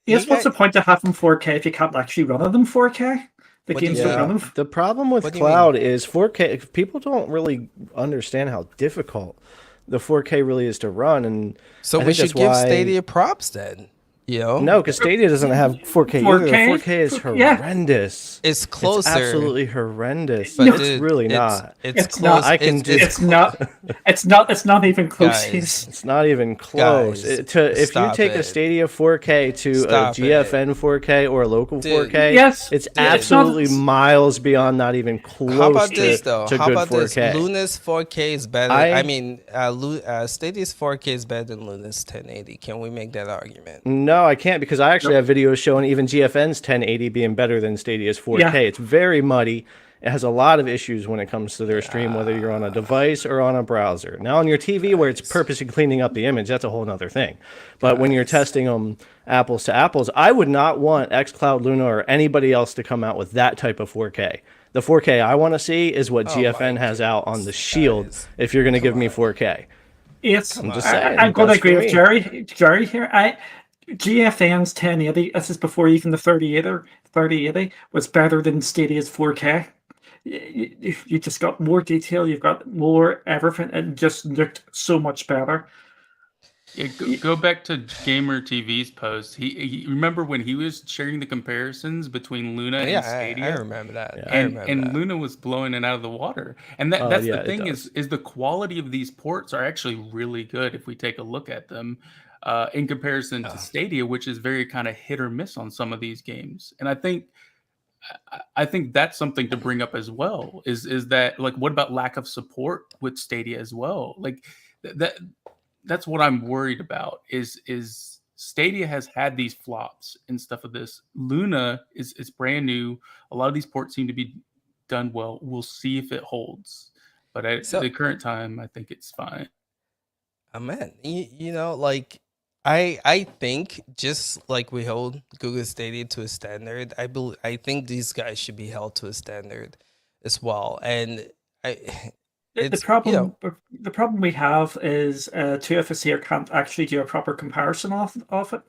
Yes, what's the point of having 4K if you can't actually run them 4K? The games don't run them. The problem with cloud is 4K. People don't really understand how difficult the 4K really is to run, and so we should give Stadia props then. No, because Stadia doesn't have 4K either. The 4K is horrendous. It's closer. It's absolutely horrendous. But it's really not. It's close. It's not even close. Guys, it's not even close. If you take a Stadia 4K to a GFN 4K or a local 4K, it's absolutely miles beyond not even close. How about this though? How about 4K. This? Luna's 4K is better. Stadia's 4K is better than Luna's 1080. Can we make that argument? No, I can't, because I actually have videos showing even GFN's 1080 being better than Stadia's 4K. Yeah. It's very muddy. It has a lot of issues when it comes to their stream, whether you're on a device or on a browser. Now on your TV, where it's purposely cleaning up the image, that's a whole other thing. But when you're testing them apples to apples, I would not want xCloud, Luna, or anybody else to come out with that type of 4K. The 4K I want to see is what GFN has out on the Shield, if you're going to give me 4K. Yes, I'm just saying. I'm going to agree with Jerry here. GFN's 1080, this is before even the 3080, was better than Stadia's 4K. You just got more detail, you've got more everything, and just looked so much better. Yeah, go back to Gamer TV's post. He remember when he was sharing the comparisons between Luna and Stadia? I remember that. And Luna was blowing it out of the water. And that's the thing is the quality of these ports are actually really good if we take a look at them. In comparison to Stadia, which is very kind of hit or miss on some of these games. And I think I think that's something to bring up as well. Is that like, what about lack of support with Stadia as well? Like that's what I'm worried about. Is Stadia has had these flops and stuff of this. Luna is brand new. A lot of these ports seem to be done well. We'll see if it holds. But at So the current time, I think it's fine. man, you know, like I think just like we hold Google Stadia to a standard, I think these guys should be held to a standard as well. And I The it's you know the problem we have is 2FS here can't actually do a proper comparison of it,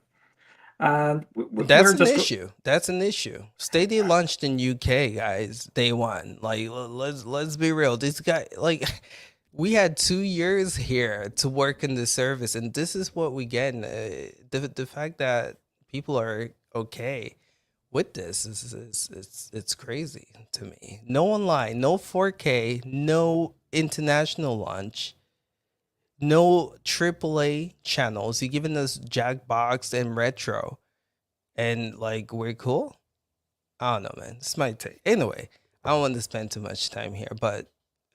and that's we're an just issue. That's an issue. Stadia launched in UK, guys, day one. Like let's be real. This guy like we had 2 years here to work in the service, and this is what we get. The fact that people are okay with this is it's crazy to me. No online, no 4K, no international launch, no AAA channels. You're giving us Jackbox and Retro, and like we're cool. I don't know, man. This might take anyway. I don't want to spend too much time here, but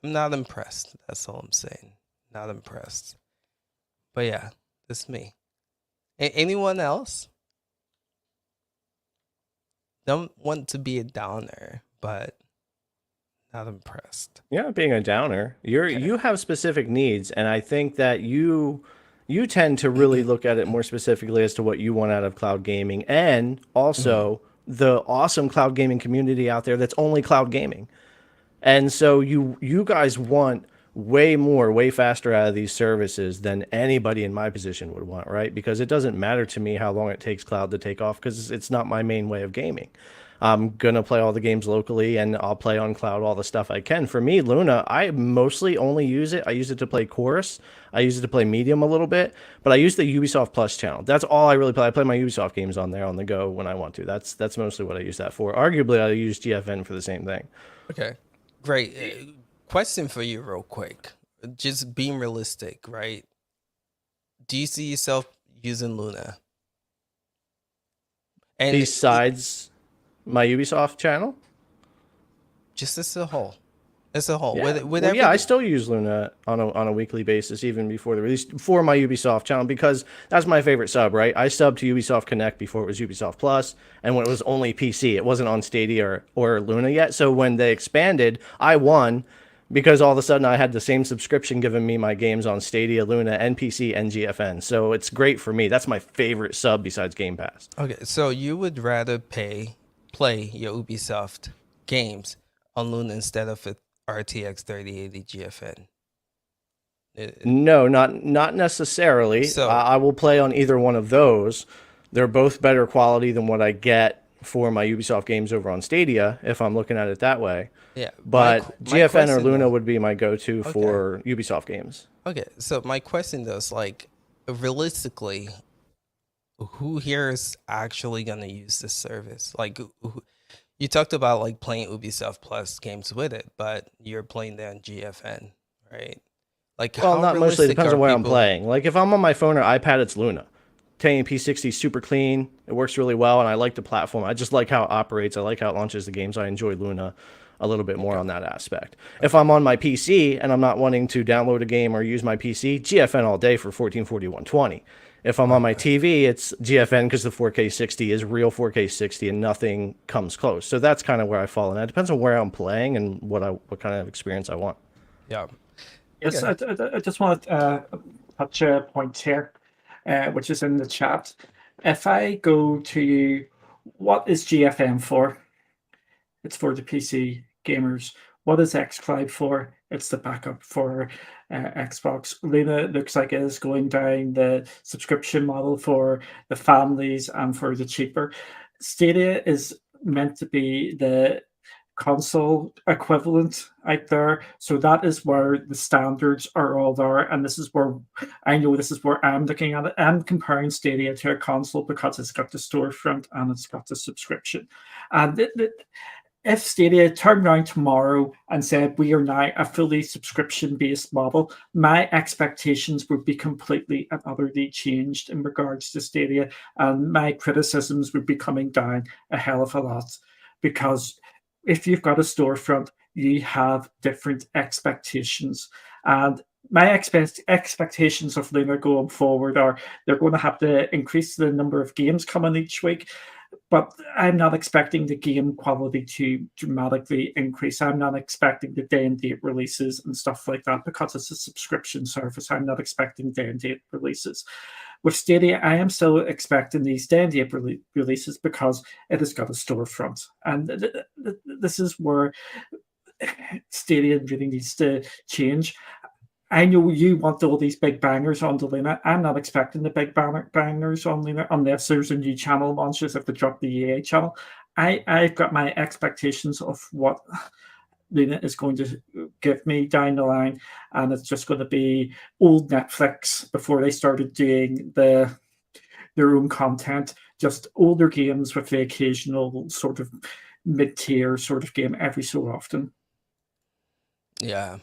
I'm not impressed. That's all I'm saying. Not impressed. But yeah, that's me. Anyone else? Don't want to be a downer, but not impressed. Yeah, being a downer, you have specific needs, and I think that you tend to really look at it more specifically as to what you want out of cloud gaming, and also the awesome cloud gaming community out there that's only cloud gaming. And so you guys want way more, way faster out of these services than anybody in my position would want, right? Because it doesn't matter to me how long it takes cloud to take off, because it's not my main way of gaming. I'm going to play all the games locally, and I'll play on cloud all the stuff I can. For me, Luna, I mostly only use it. I use it to play Chorus. I use it to play Medium a little bit, but I use the Ubisoft Plus channel. That's all I really play. I play my Ubisoft games on there on the go when I want to. That's mostly what I use that for. Arguably, I use GFN for the same thing. Okay, great. Question for you real quick. Just being realistic, right? Do you see yourself using Luna? And Besides my Ubisoft channel? just as a whole. As a whole. Yeah, With well, yeah, I everything- still use Luna on a weekly basis, even before the release, for my Ubisoft channel, because that's my favorite sub, right? I subbed to Ubisoft Connect before it was Ubisoft Plus, and when it was only PC, it wasn't on Stadia or Luna yet. So when they expanded, I won, because all of a sudden I had the same subscription giving me my games on Stadia, Luna, and PC, and GFN. So it's great for me. That's my favorite sub besides Game Pass. Okay, so you would rather play your Ubisoft games on Luna instead of a RTX 3080 GFN? No, not necessarily. So- I will play on either one of those. They're both better quality than what I get for my Ubisoft games over on Stadia, if I'm looking at it that way. Yeah, But my GFN or question, Luna though- would be my go-to for Ubisoft games. Okay, so my question though is, like, realistically, who here is actually gonna use this service? Like, you talked about like playing Ubisoft Plus games with it, but you're playing that on GFN, right? Like, Well, how not mostly. It realistic depends are on where I'm people- playing. Like, if I'm on my phone or iPad, it's Luna. 1080p 60 is super clean. It works really well, and I like the platform. I just like how it operates. I like how it launches the games. I enjoy Luna a little bit more on that aspect. If I'm on my PC and I'm not wanting to download a game or use my PC, GFN all day for 1440 120. If I'm on my TV, it's GFN, because the 4K 60 is real 4K 60 and nothing comes close. So that's kind of where I fall in. It depends on where I'm playing and what kind of experience I want. Yeah. Yes, Okay. I just want to touch a point here, which is in the chat. If I go to what is GFN for? It's for the PC gamers. What is xCloud for? It's the backup for Xbox. Luna looks like it is going down the subscription model for the families and for the cheaper. Stadia is meant to be the console equivalent out there, so that is where the standards are all there, and this is where I'm looking at it. I'm comparing Stadia to a console because it's got the storefront and it's got the subscription. And if Stadia turned around tomorrow and said we are now a fully subscription-based model, my expectations would be completely and utterly changed in regards to Stadia, and my criticisms would be coming down a hell of a lot. because if you've got a storefront, you have different expectations. And my expectations of Luna going forward are they're going to have to increase the number of games coming each week. But I'm not expecting the game quality to dramatically increase. I'm not expecting the day and date releases and stuff like that because it's a subscription service. I'm not expecting day and date releases. With Stadia, I am still expecting these day and date releases because it has got a storefront. And this is where Stadia really needs to change. I know you want all these big bangers on the Luna. I'm not expecting the big bangers on Luna unless there's a new channel launches if they drop the EA channel. I've got my expectations of what Luna is going to give me down the line, and it's just going to be old Netflix before they started doing their own content, just older games with the occasional sort of mid-tier sort of game every so often. Yeah,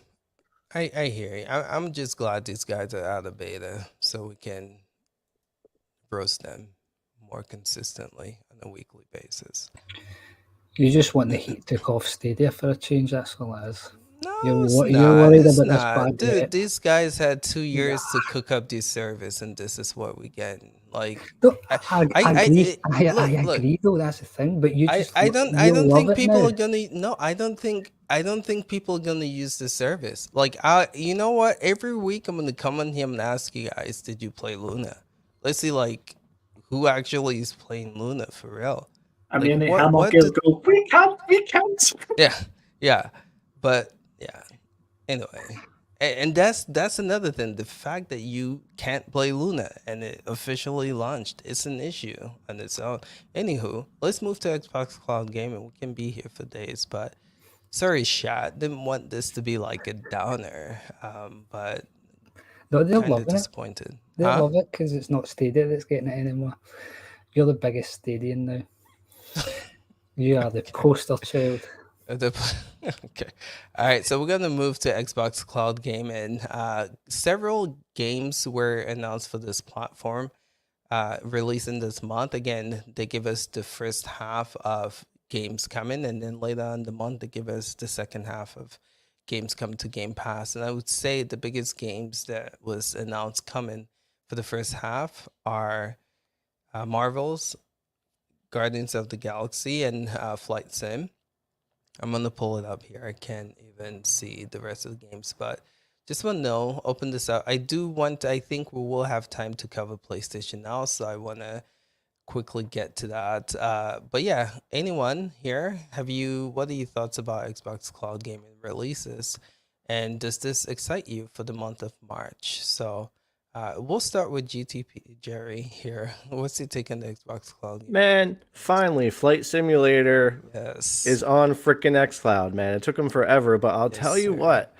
I hear you. I'm just glad these guys are out of beta so we can roast them more consistently on a weekly basis. You just want the heat took off Stadia for a change, that's all it is. No, You're it's worried not. It's about this not. bad Dude, rep. these guys had 2 years to cook up this service, and this is what we get. Like, No, I- I agree. I look, agree, though. That's the thing. But you just I you don't love think it people now. are gonna no I don't think people are gonna use the service. Like, you know what, every week I'm gonna come on here and ask you guys, did you play Luna? Let's see, like, who actually is playing Luna for real. I Like, mean, what Hammock did- go, we can't. yeah, but yeah, anyway, and that's another thing, the fact that you can't play Luna and it officially launched, it's an issue on its own. Anywho, let's move to Xbox Cloud Gaming. We can be here for days, but sorry, chat, didn't want this to be like a downer, but No, they're kind of loving it. disappointed. They Huh? love it because it's not Stadia that's getting it anymore. You're the biggest Stadian now. You are the poster child. Okay. All right. So we're going to move to Xbox Cloud Gaming. Several games were announced for this platform, releasing this month. Again, they give us the first half of games coming, and then later on in the month, they give us the second half of games coming to Game Pass. And I would say the biggest games that was announced coming for the first half are Marvel's Guardians of the Galaxy and Flight Sim. I'm going to pull it up here. I can't even see the rest of the games, but just want to know, open this up. I think we will have time to cover PlayStation Now, so I want to quickly get to that. But yeah, anyone here, what are your thoughts about Xbox Cloud Gaming releases? And does this excite you for the month of March? So we'll start with GTP, Jerry, here. What's your take on the Xbox Cloud Gaming? Man, finally, Flight Simulator Yes. is on freaking xCloud, man. It took them forever, but I'll tell you sir. what,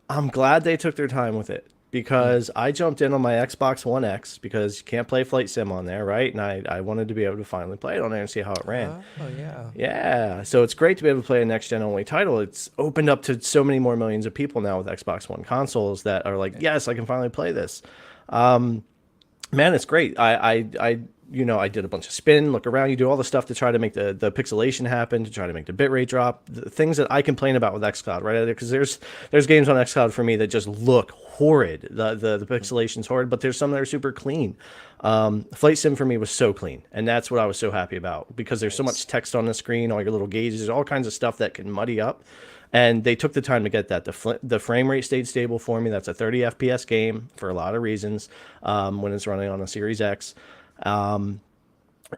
I'm glad they took their time with it because I jumped in on my Xbox One X because you can't play Flight Sim on there, right? And I wanted to be able to finally play it on there and see how it ran. Oh, yeah. Yeah, so it's great to be able to play a next-gen only title. It's opened up to so many more millions of people now with Xbox One consoles that are like, yes, I can finally play this. Man, it's great. I did a bunch of spin, look around. You do all the stuff to try to make the pixelation happen, to try to make the bitrate drop. The things that I complain about with xCloud, right? Because there's games on xCloud for me that just look horrid. The pixelation's horrid, but there's some that are super clean. Flight Sim for me was so clean, and that's what I was so happy about because there's so much text on the screen, all your little gauges, all kinds of stuff that can muddy up. And they took the time to get that. The frame rate stayed stable for me. That's a 30 FPS game for a lot of reasons when it's running on a Series X. And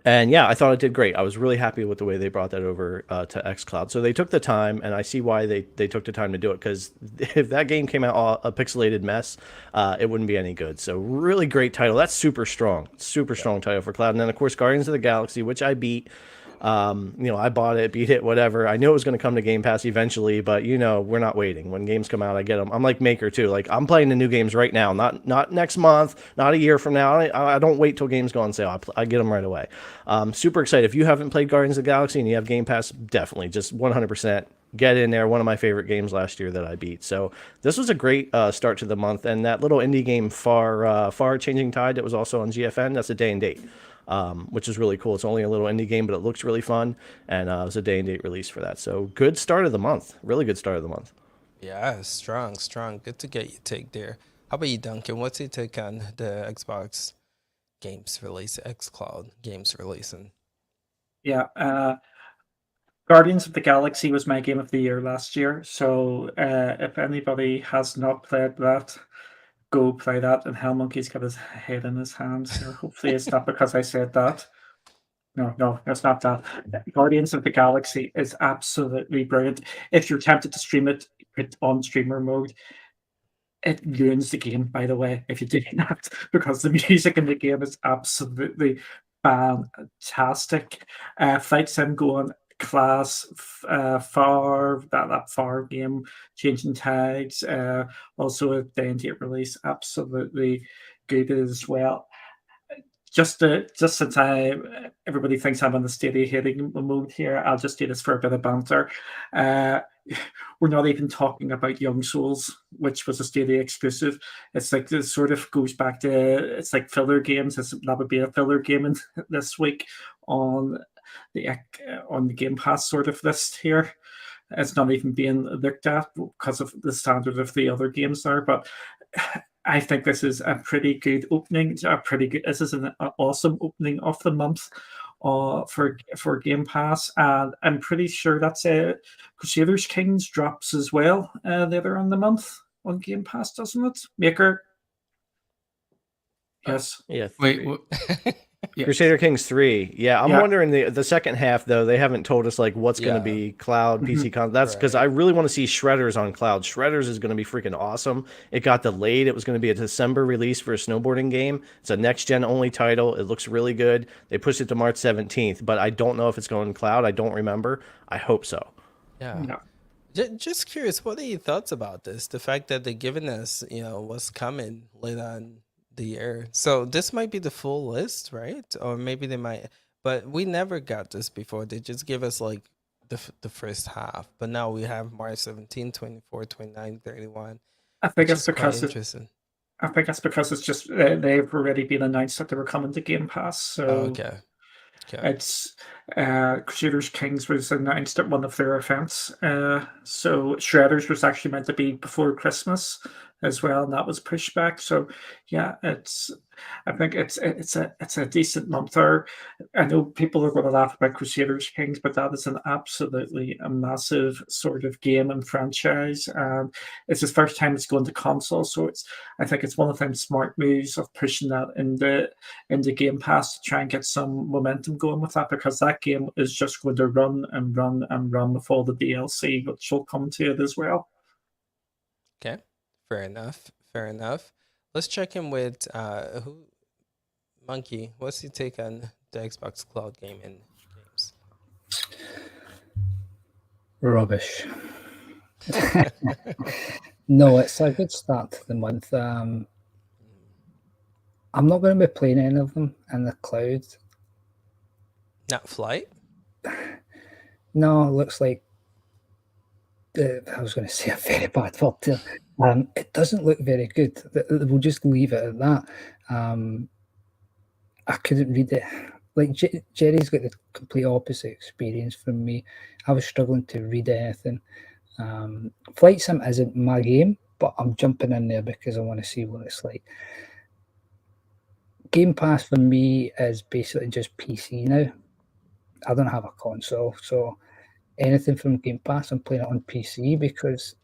yeah, I thought it did great. I was really happy with the way they brought that over to xCloud. So they took the time, and I see why they took the time to do it, because if that game came out a pixelated mess, it wouldn't be any good. So really great title. That's super strong title for Cloud. And then, of course, Guardians of the Galaxy, which I beat. I bought it, beat it, whatever. I knew it was going to come to Game Pass eventually, but we're not waiting. When games come out, I get them. I'm like Maker too. Like, I'm playing the new games right now, not next month, not a year from now. I don't wait till games go on sale. I get them right away. Super excited. If you haven't played Guardians of the Galaxy and you have Game Pass, definitely just 100% get in there. One of my favorite games last year that I beat. So this was a great start to the month. And that little indie game, Far Changing Tide, that was also on GFN, that's a day and date. which is really cool. It's only a little indie game, but it looks really fun, and it was a day and date release for that. So good start of the month. Really good start of the month. Yeah, strong, strong. Good to get your take there. How about you, Duncan? What's your take on the Xbox games release, xCloud games releasing? Yeah, Guardians of the Galaxy was my game of the year last year. So if anybody has not played that, go play that. And Hellmonkey's got his head in his hands. Or hopefully it's not because I said that. No, it's not that. Guardians of the Galaxy is absolutely brilliant. If you're tempted to stream it, put on streamer mode. It ruins the game, by the way, if you do that, because the music in the game is absolutely fantastic. Flight sim going class, far that far game, changing tags, also a day and date release, absolutely good as well. Just since everybody thinks I'm on the Stadia hating mode here, I'll just do this for a bit of banter. We're not even talking about Young Souls, which was a Stadia exclusive. It's like this sort of goes back to it's like filler games. That would be a filler game in this week on the Game Pass sort of list here. It's not even being looked at because of the standard of the other games there, but I think this is a pretty good opening. This is an awesome opening of the month for Game Pass, and I'm pretty sure that's Crusaders Kings drops as well later on the month on Game Pass, doesn't it? Maker. Yes. Yeah. Wait, Yes. Crusader Kings 3. Yeah, I'm Yeah. wondering the second half though. They haven't told us like what's going to be cloud PC con. That's because I really want to see Shredders on cloud. Shredders is going to be freaking awesome. It got delayed. It was going to be a December release for a snowboarding game. It's a next gen only title. It looks really good. They pushed it to March 17th, but I don't know if it's going cloud. I don't remember. I hope so. Yeah. Just curious, what are your thoughts about this? The fact that they're giving us, what's coming later on the year. So this might be the full list, right? Or maybe they might, but we never got this before. They just give us like the first half, but now we have March 17, 24, 29, 31. I think it's because interesting. I think that's because it's just they've already been announced that they were coming to Game Pass. So okay. It's Crusaders Kings was announced at one of their events. So Shredders was actually meant to be before Christmas as well, and that was pushed back. So yeah, I think it's a decent month there. I know people are going to laugh about Crusaders Kings, but that is an absolutely a massive sort of game and franchise. And it's the first time it's going to console, so I think it's one of them smart moves of pushing that into Game Pass to try and get some momentum going with that, because that game is just going to run and run and run with all the DLC, which will come to it as well. Okay. Fair enough. Let's check in with Monkey. What's your take on the Xbox Cloud gaming games? Rubbish. No, it's a good start to the month. I'm not going to be playing any of them in the cloud. Not Flight? No, it looks like I was going to say a very bad word there. It doesn't look very good. We'll just leave it at that. I couldn't read it. Like Jerry's got the complete opposite experience from me. I was struggling to read anything. Flight Sim isn't my game, but I'm jumping in there because I want to see what it's like. Game Pass for me is basically just PC now. I don't have a console, so anything from Game Pass, I'm playing it on PC, because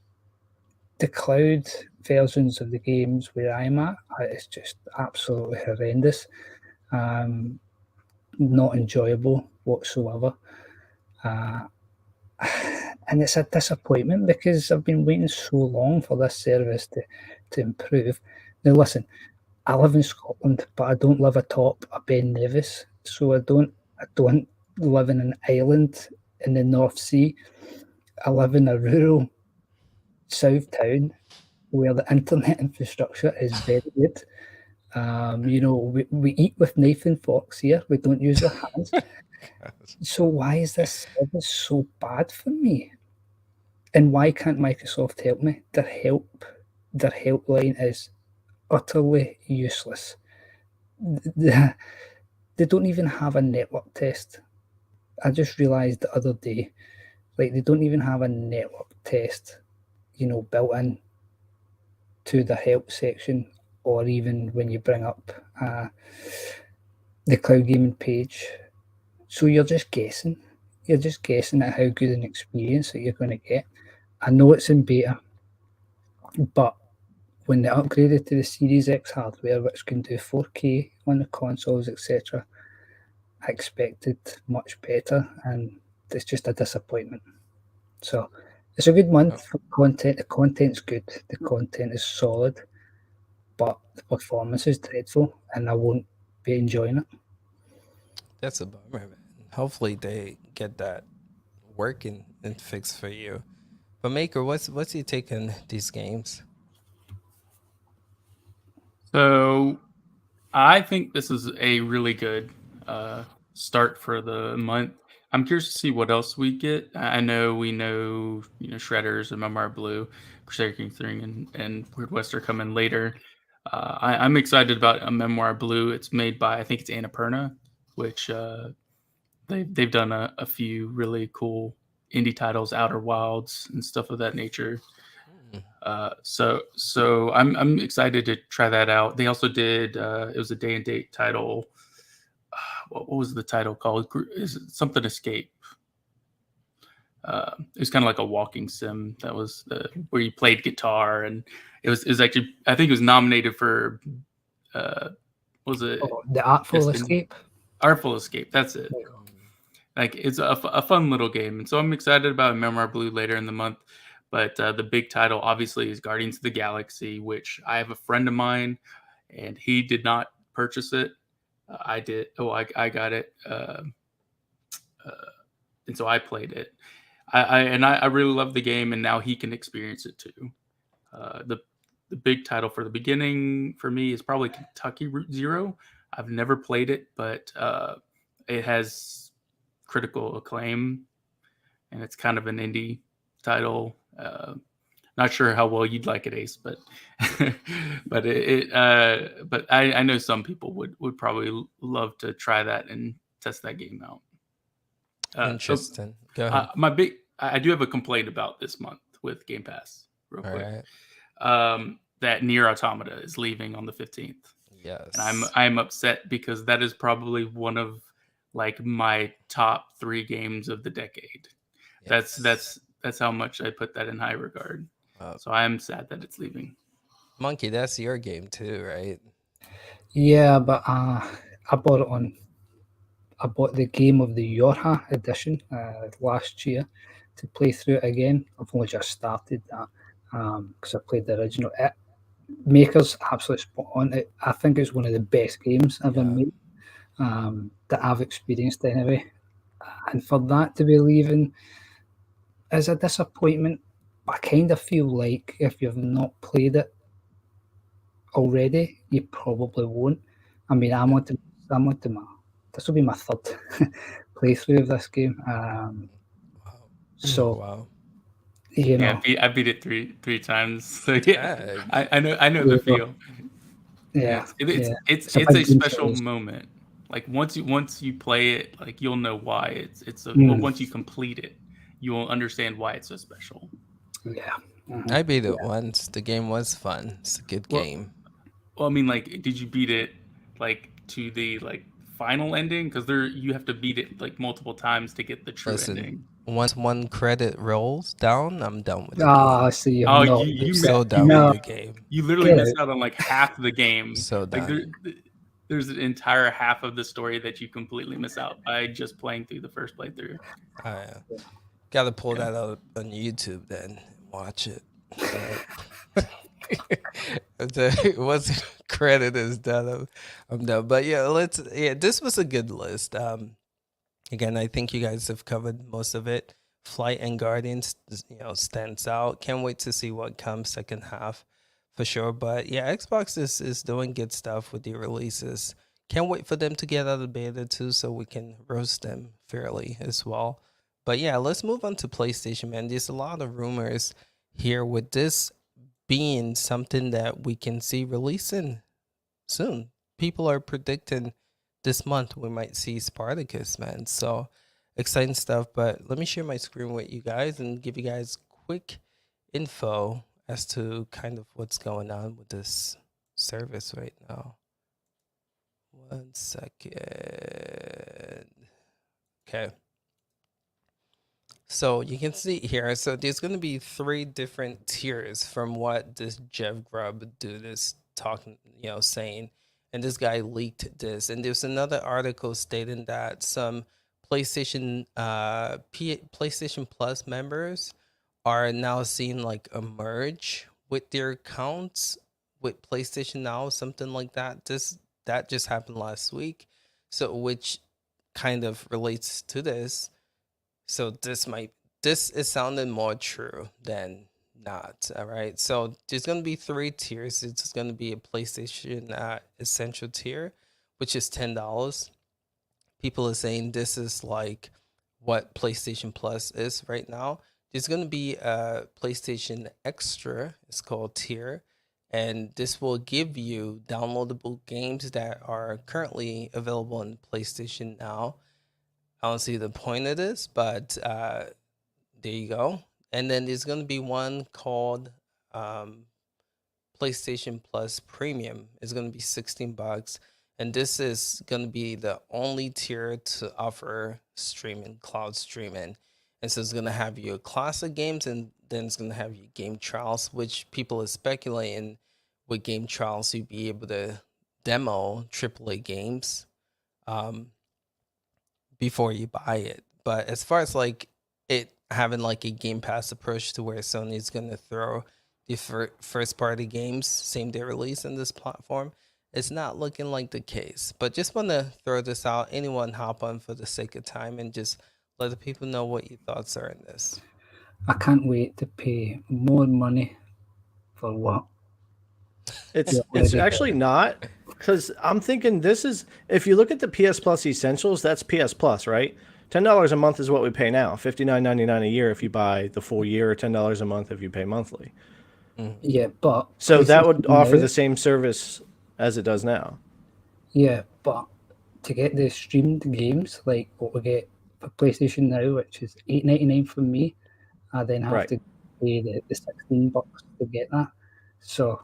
the cloud versions of the games where I'm at, it's just absolutely horrendous. Not enjoyable whatsoever. And it's a disappointment because I've been waiting so long for this service to improve. Now listen, I live in Scotland, but I don't live atop a Ben Nevis, so I don't live in an island in the North Sea. I live in a rural south town where the internet infrastructure is very good. We eat with knife and forks here. We don't use our hands. So why is this service so bad for me? And why can't Microsoft help me? Their helpline is utterly useless. The they don't even have a network test. I just realised the other day, like they don't even have a network test, built in to the help section, or even when you bring up the cloud gaming page. So you're just guessing. You're just guessing at how good an experience that you're going to get. I know it's in beta, but when they upgraded to the Series X hardware, which can do 4K on the consoles, etc., I expected much better, and it's just a disappointment. So it's a good month for content. The content's good. The content is solid, but the performance is dreadful, and I won't be enjoying it. That's a bummer, man. Hopefully they get that working and fixed for you. But Maker, what's your take on these games? So I think this is a really good start for the month. I'm curious to see what else we get. I know we know Shredders and Memoir Blue, Crusader King 3, and Weird West are coming later. I'm excited about a Memoir Blue. It's made by, I think it's Annapurna, which they've done a few really cool indie titles, Outer Wilds and stuff of that nature. So I'm excited to try that out. They also did it was a day and date title. What was the title called? Is it something Escape? It was kind of like a walking sim that was where you played guitar, and it was actually, I think it was nominated for what was it? The Artful Escape. Artful Escape. That's it. Like it's a fun little game, and so I'm excited about Memoir Blue later in the month. But the big title, obviously, is Guardians of the Galaxy, which I have a friend of mine, and he did not purchase it. I did. Oh, I got it. And so I played it. I really love the game, and now he can experience it too. The big title for the beginning for me is probably Kentucky Route Zero. I've never played it, but it has critical acclaim, and it's kind of an indie title. Not sure how well you'd like it, Ace, but but but I know some people would probably love to try that and test that game out. Interesting. Go ahead. I do have a complaint about this month with Game Pass, real quick. Right. That Nier Automata is leaving on the 15th. Yes. And I'm upset because that is probably one of like my top 3 games of the decade. Yes. That's how much I put that in high regard. So I am sad that it's leaving. Monkey, that's your game too, right? Yeah, but I bought it on. I bought the Game of the Yorha edition last year to play through it again. I've only just started that because I played the original. Maker's absolutely spot on. I think it's one of the best games ever made that I've experienced anyway. And for that to be leaving is a disappointment. I kind of feel like if you've not played it already, you probably won't. I mean, this will be my 3rd playthrough of this game. So, you know, I beat it three times. So yeah, I know the feel. Yeah, it's a special moment. Like once you play it, like you'll know why once you complete it, you will understand why it's so special. Yeah. Mm-hmm. I beat it once. The game was fun. It's a good game. Well, I mean, like, did you beat it like to the final ending? Because you have to beat it like multiple times to get the true ending. Once one credit rolls down, I'm done with the game. So you're so done with the game. You literally missed out on like half the game. So done. There's an entire half of the story that you completely miss out by just playing through the first playthrough. Got to pull that out on YouTube then. Watch it. Once credit is done, I'm done. But this was a good list. Again, I think you guys have covered most of it. Flight and Guardians, stands out. Can't wait to see what comes second half for sure. But yeah, Xbox is doing good stuff with the releases. Can't wait for them to get out of beta too, so we can roast them fairly as well. But yeah, let's move on to PlayStation, man. There's a lot of rumors here with this being something that we can see releasing soon. People are predicting this month we might see Spartacus, man. So exciting stuff. But let me share my screen with you guys and give you guys quick info as to kind of what's going on with this service right now. 1 second. Okay. So you can see here, so there's going to be 3 different tiers from what this Jeff Grubb dude is talking, saying. And this guy leaked this. And there's another article stating that some PlayStation Plus members are now seeing like a merge with their accounts with PlayStation Now, something like that. That just happened last week. So which kind of relates to this. So this is sounding more true than not. All right. So there's going to be 3 tiers. It's going to be a PlayStation Essential tier, which is $10. People are saying this is like what PlayStation Plus is right now. There's going to be a PlayStation Extra, it's called tier, and this will give you downloadable games that are currently available on PlayStation Now. I don't see the point of this, but there you go. And then there's going to be one called PlayStation Plus Premium. It's going to be $16. And this is going to be the only tier to offer streaming, cloud streaming. And so it's going to have your classic games, and then it's going to have your game trials, which people are speculating with game trials you'd be able to demo AAA games before you buy it. But as far as like it having like a Game Pass approach to where Sony's going to throw the first party games same day release in this platform, it's not looking like the case. But just want to throw this out. Anyone hop on for the sake of time and just let the people know what your thoughts are in this. I can't wait to pay more money for what? It's actually not, because I'm thinking this is, if you look at the PS Plus Essentials, that's PS Plus, right? $10 a month is what we pay now. $59.99 a year if you buy the full year, or $10 a month if you pay monthly. Yeah, but So that would offer the same service as it does now. Yeah, but to get the streamed games like what we get for PlayStation Now, which is $8.99 for me, I then have to pay the $16 to get that. So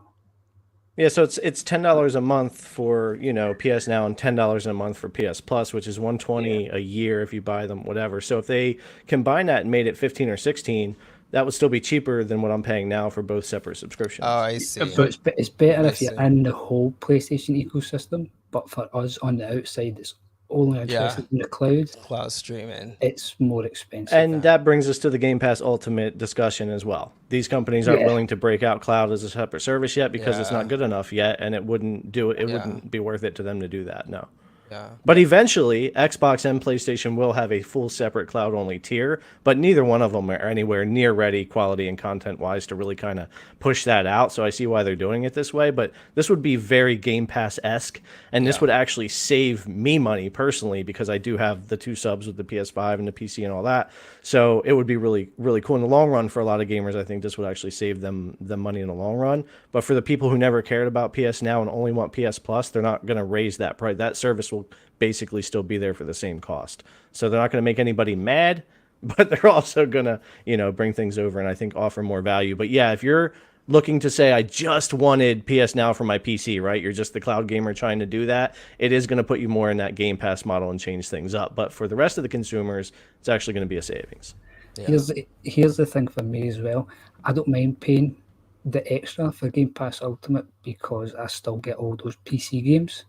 yeah, so it's $10 a month for PS Now, and $10 a month for PS Plus, which is $120 a year if you buy them, whatever. So if they combine that and made it 15 or 16, that would still be cheaper than what I'm paying now for both separate subscriptions. Oh, I see. So it's better if you're in the whole PlayStation ecosystem, but for us on the outside, it's only interested in the cloud streaming. It's more expensive. And that brings us to the Game Pass Ultimate discussion as well. These companies aren't willing to break out cloud as a separate service yet because it's not good enough yet, and it wouldn't wouldn't be worth it to them to do that. No. Yeah. But eventually, Xbox and PlayStation will have a full separate cloud-only tier, but neither one of them are anywhere near ready quality and content-wise to really kind of push that out. So I see why they're doing it this way, but this would be very Game Pass-esque, and this would actually save me money personally because I do have the 2 subs with the PS5 and the PC and all that. So it would be really, really cool in the long run for a lot of gamers. I think this would actually save them the money in the long run. But for the people who never cared about PS Now and only want PS Plus, they're not going to raise that price. That service will basically still be there for the same cost. So they're not going to make anybody mad, but they're also going to, bring things over and I think offer more value. But yeah, if you're looking to say, I just wanted PS Now for my PC, right? You're just the cloud gamer trying to do that. It is going to put you more in that Game Pass model and change things up. But for the rest of the consumers, it's actually going to be a savings. Yeah. Here's the thing for me as well. I don't mind paying the extra for Game Pass Ultimate because I still get all those PC games.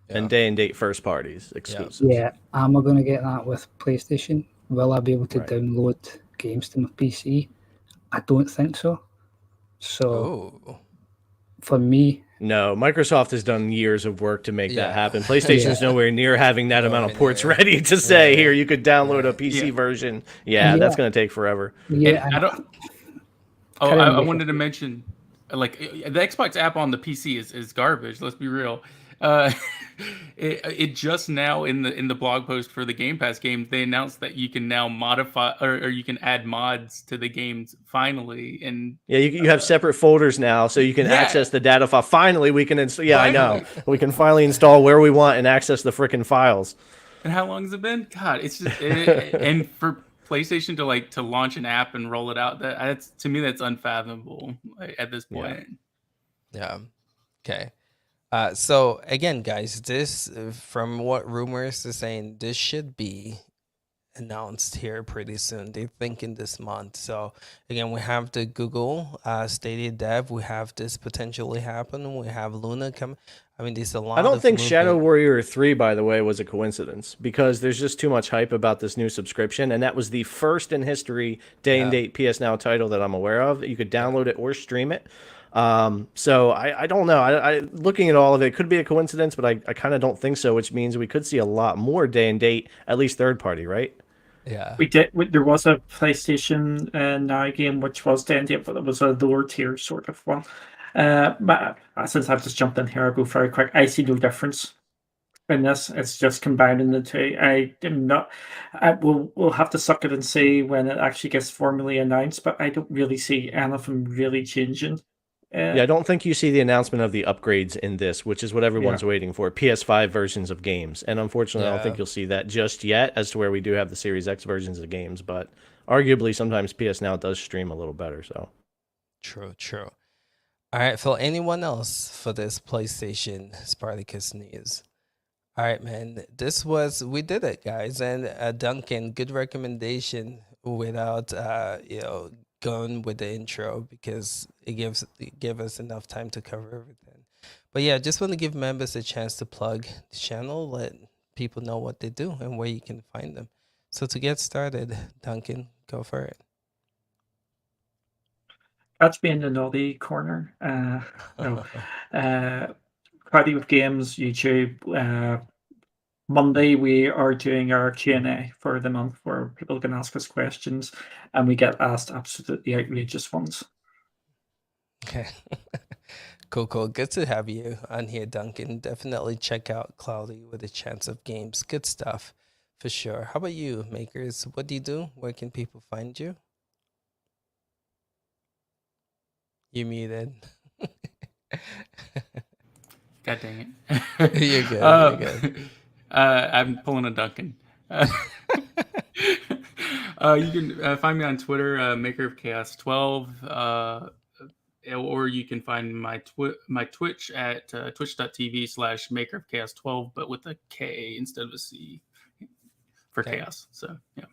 And day and date first parties exclusives. Yeah, am I going to get that with PlayStation? Will I be able to download games to my PC? I don't think so. So for me, no, Microsoft has done years of work to make that happen. PlayStation's nowhere near having that amount of ports ready to say, here, you could download a PC version. That's going to take forever. Yeah, I wanted to mention, like, the Xbox app on the PC is garbage. Let's be real. It just now in the blog post for the Game Pass games, they announced that you can now modify or you can add mods to the games finally. And Yeah, you have separate folders now, so you can access the data file. Finally, we can install. Yeah, Finally. I know. We can finally install where we want and access the frickin' files. And how long has it been? God, it's just and for PlayStation to launch an app and roll it out, that's to me that's unfathomable at this point. Yeah. Okay. So again, guys, this from what rumors are saying, this should be announced here pretty soon. They're thinking this month. So again, we have the Google Stadia dev. We have this potentially happen. We have Luna come. I mean, there's a lot. I don't think movement. Shadow Warrior 3, by the way, was a coincidence because there's just too much hype about this new subscription, and that was the first in history day and date PS Now title that I'm aware of. You could download it or stream it. So I don't know. I looking at all of it could be a coincidence, but I kind of don't think so, which means we could see a lot more day and date, at least third party, right? Yeah. We did. There was a PlayStation Now game which was day and date, but it was a lower tier sort of one. But since I've just jumped in here, I'll go very quick. I see no difference in this. It's just combining the two. I am not. We'll have to suck it and see when it actually gets formally announced. But I don't really see anything really changing. Yeah, I don't think you see the announcement of the upgrades in this, which is what everyone's waiting for, PS5 versions of games. And unfortunately, I don't think you'll see that just yet, as to where we do have the Series X versions of games. But arguably, sometimes PS Now does stream a little better. So True. All right, Phil, anyone else for this PlayStation Spartacus news? All right, man, we did it, guys. And Duncan, good recommendation without, going with the intro because it give us enough time to cover everything. But yeah, just want to give members a chance to plug the channel, let people know what they do and where you can find them. So to get started, Duncan, go for it. Catch me in the naughty corner. Friday with Games, YouTube. Monday we are doing our Q&A for the month where people can ask us questions and we get asked absolutely outrageous ones. Okay. Cool. Good to have you on here, Duncan. Definitely check out Cloudy with a Chance of Games. Good stuff for sure. How about you, Makers? What do you do? Where can people find you? You muted. God dang it. You're good. I'm pulling a Duncan. You can find me on Twitter, Maker of Chaos 12, or you can find my Twitch at twitch.tv/Maker of Chaos 12, but with a K instead of a C for chaos. So yeah.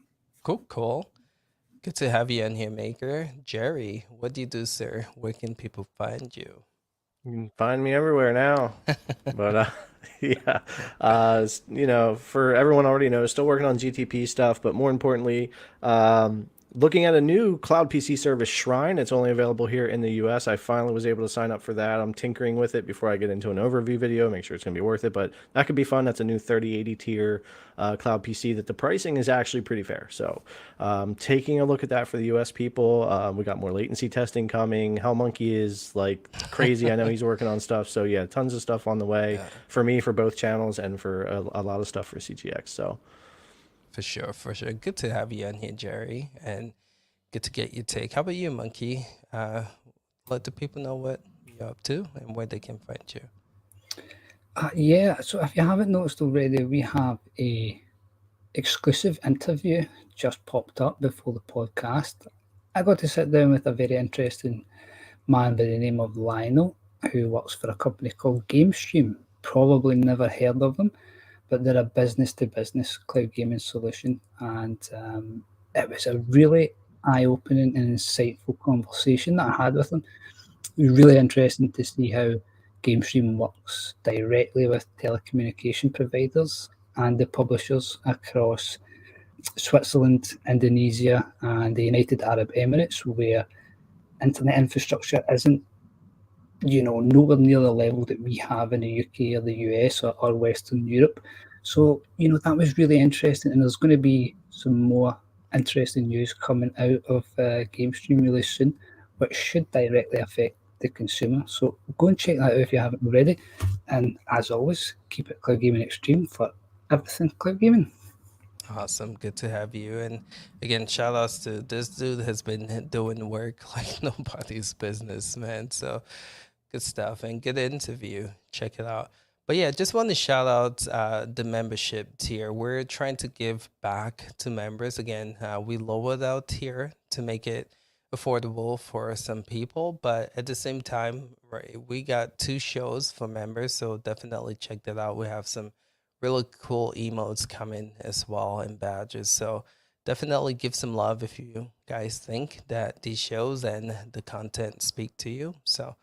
Cool. Good to have you on here, Maker. Jerry, what do you do, sir? Where can people find you? you can find me everywhere now. But for everyone already knows, still working on GTP stuff, but more importantly, looking at a new cloud PC service, Shrine. It's only available here in the US. I finally was able to sign up for that. I'm tinkering with it before I get into an overview video, make sure it's going to be worth it, but that could be fun. That's a new 3080 tier cloud PC that the pricing is actually pretty fair. So taking a look at that for the US people. We got more latency testing coming. Hellmonkey is like crazy. I know he's working on stuff. So yeah, tons of stuff on the way for me, for both channels, and for a lot of stuff for CGX. So For sure. Good to have you on here, Jerry, and good to get your take. How about you, Monkey? Let the people know what you're up to and where they can find you. So if you haven't noticed already, we have a exclusive interview just popped up before the podcast. I got to sit down with a very interesting man by the name of Lionel, who works for a company called GameStream. Probably never heard of them, but they're a business-to-business cloud gaming solution. And it was a really eye-opening and insightful conversation that I had with them. It was really interesting to see how GameStream works directly with telecommunication providers and the publishers across Switzerland, Indonesia, and the United Arab Emirates, where internet infrastructure isn't, nowhere near the level that we have in the UK or the US or Western Europe. So, that was really interesting, and there's going to be some more interesting news coming out of GameStream really soon, which should directly affect the consumer. So go and check that out if you haven't already. And as always, keep it Cloud Gaming Extreme for everything Cloud Gaming. Awesome. Good to have you. And again, shout outs to this dude has been doing work like nobody's business, man. So good stuff and good interview. Check it out. But yeah, just want to shout out the membership tier. We're trying to give back to members. Again, we lowered our tier to make it affordable for some people, but at the same time, right, we got 2 shows for members, so definitely check that out. We have some really cool emotes coming as well and badges. So definitely give some love if you guys think that these shows and the content speak to you. So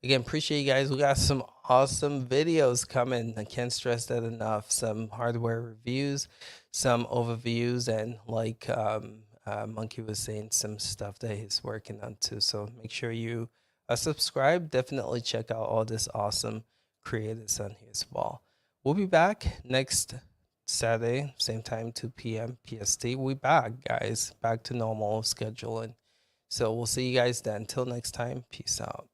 again, appreciate you guys. We got some awesome videos coming. I can't stress that enough. Some hardware reviews, some overviews, and like Monkey was saying, some stuff that he's working on too. So make sure you subscribe. Definitely check out all this awesome creators on here as well. We'll be back next Saturday, same time, 2 p.m. PST. We back, guys. Back to normal scheduling. So we'll see you guys then. Until next time, peace out.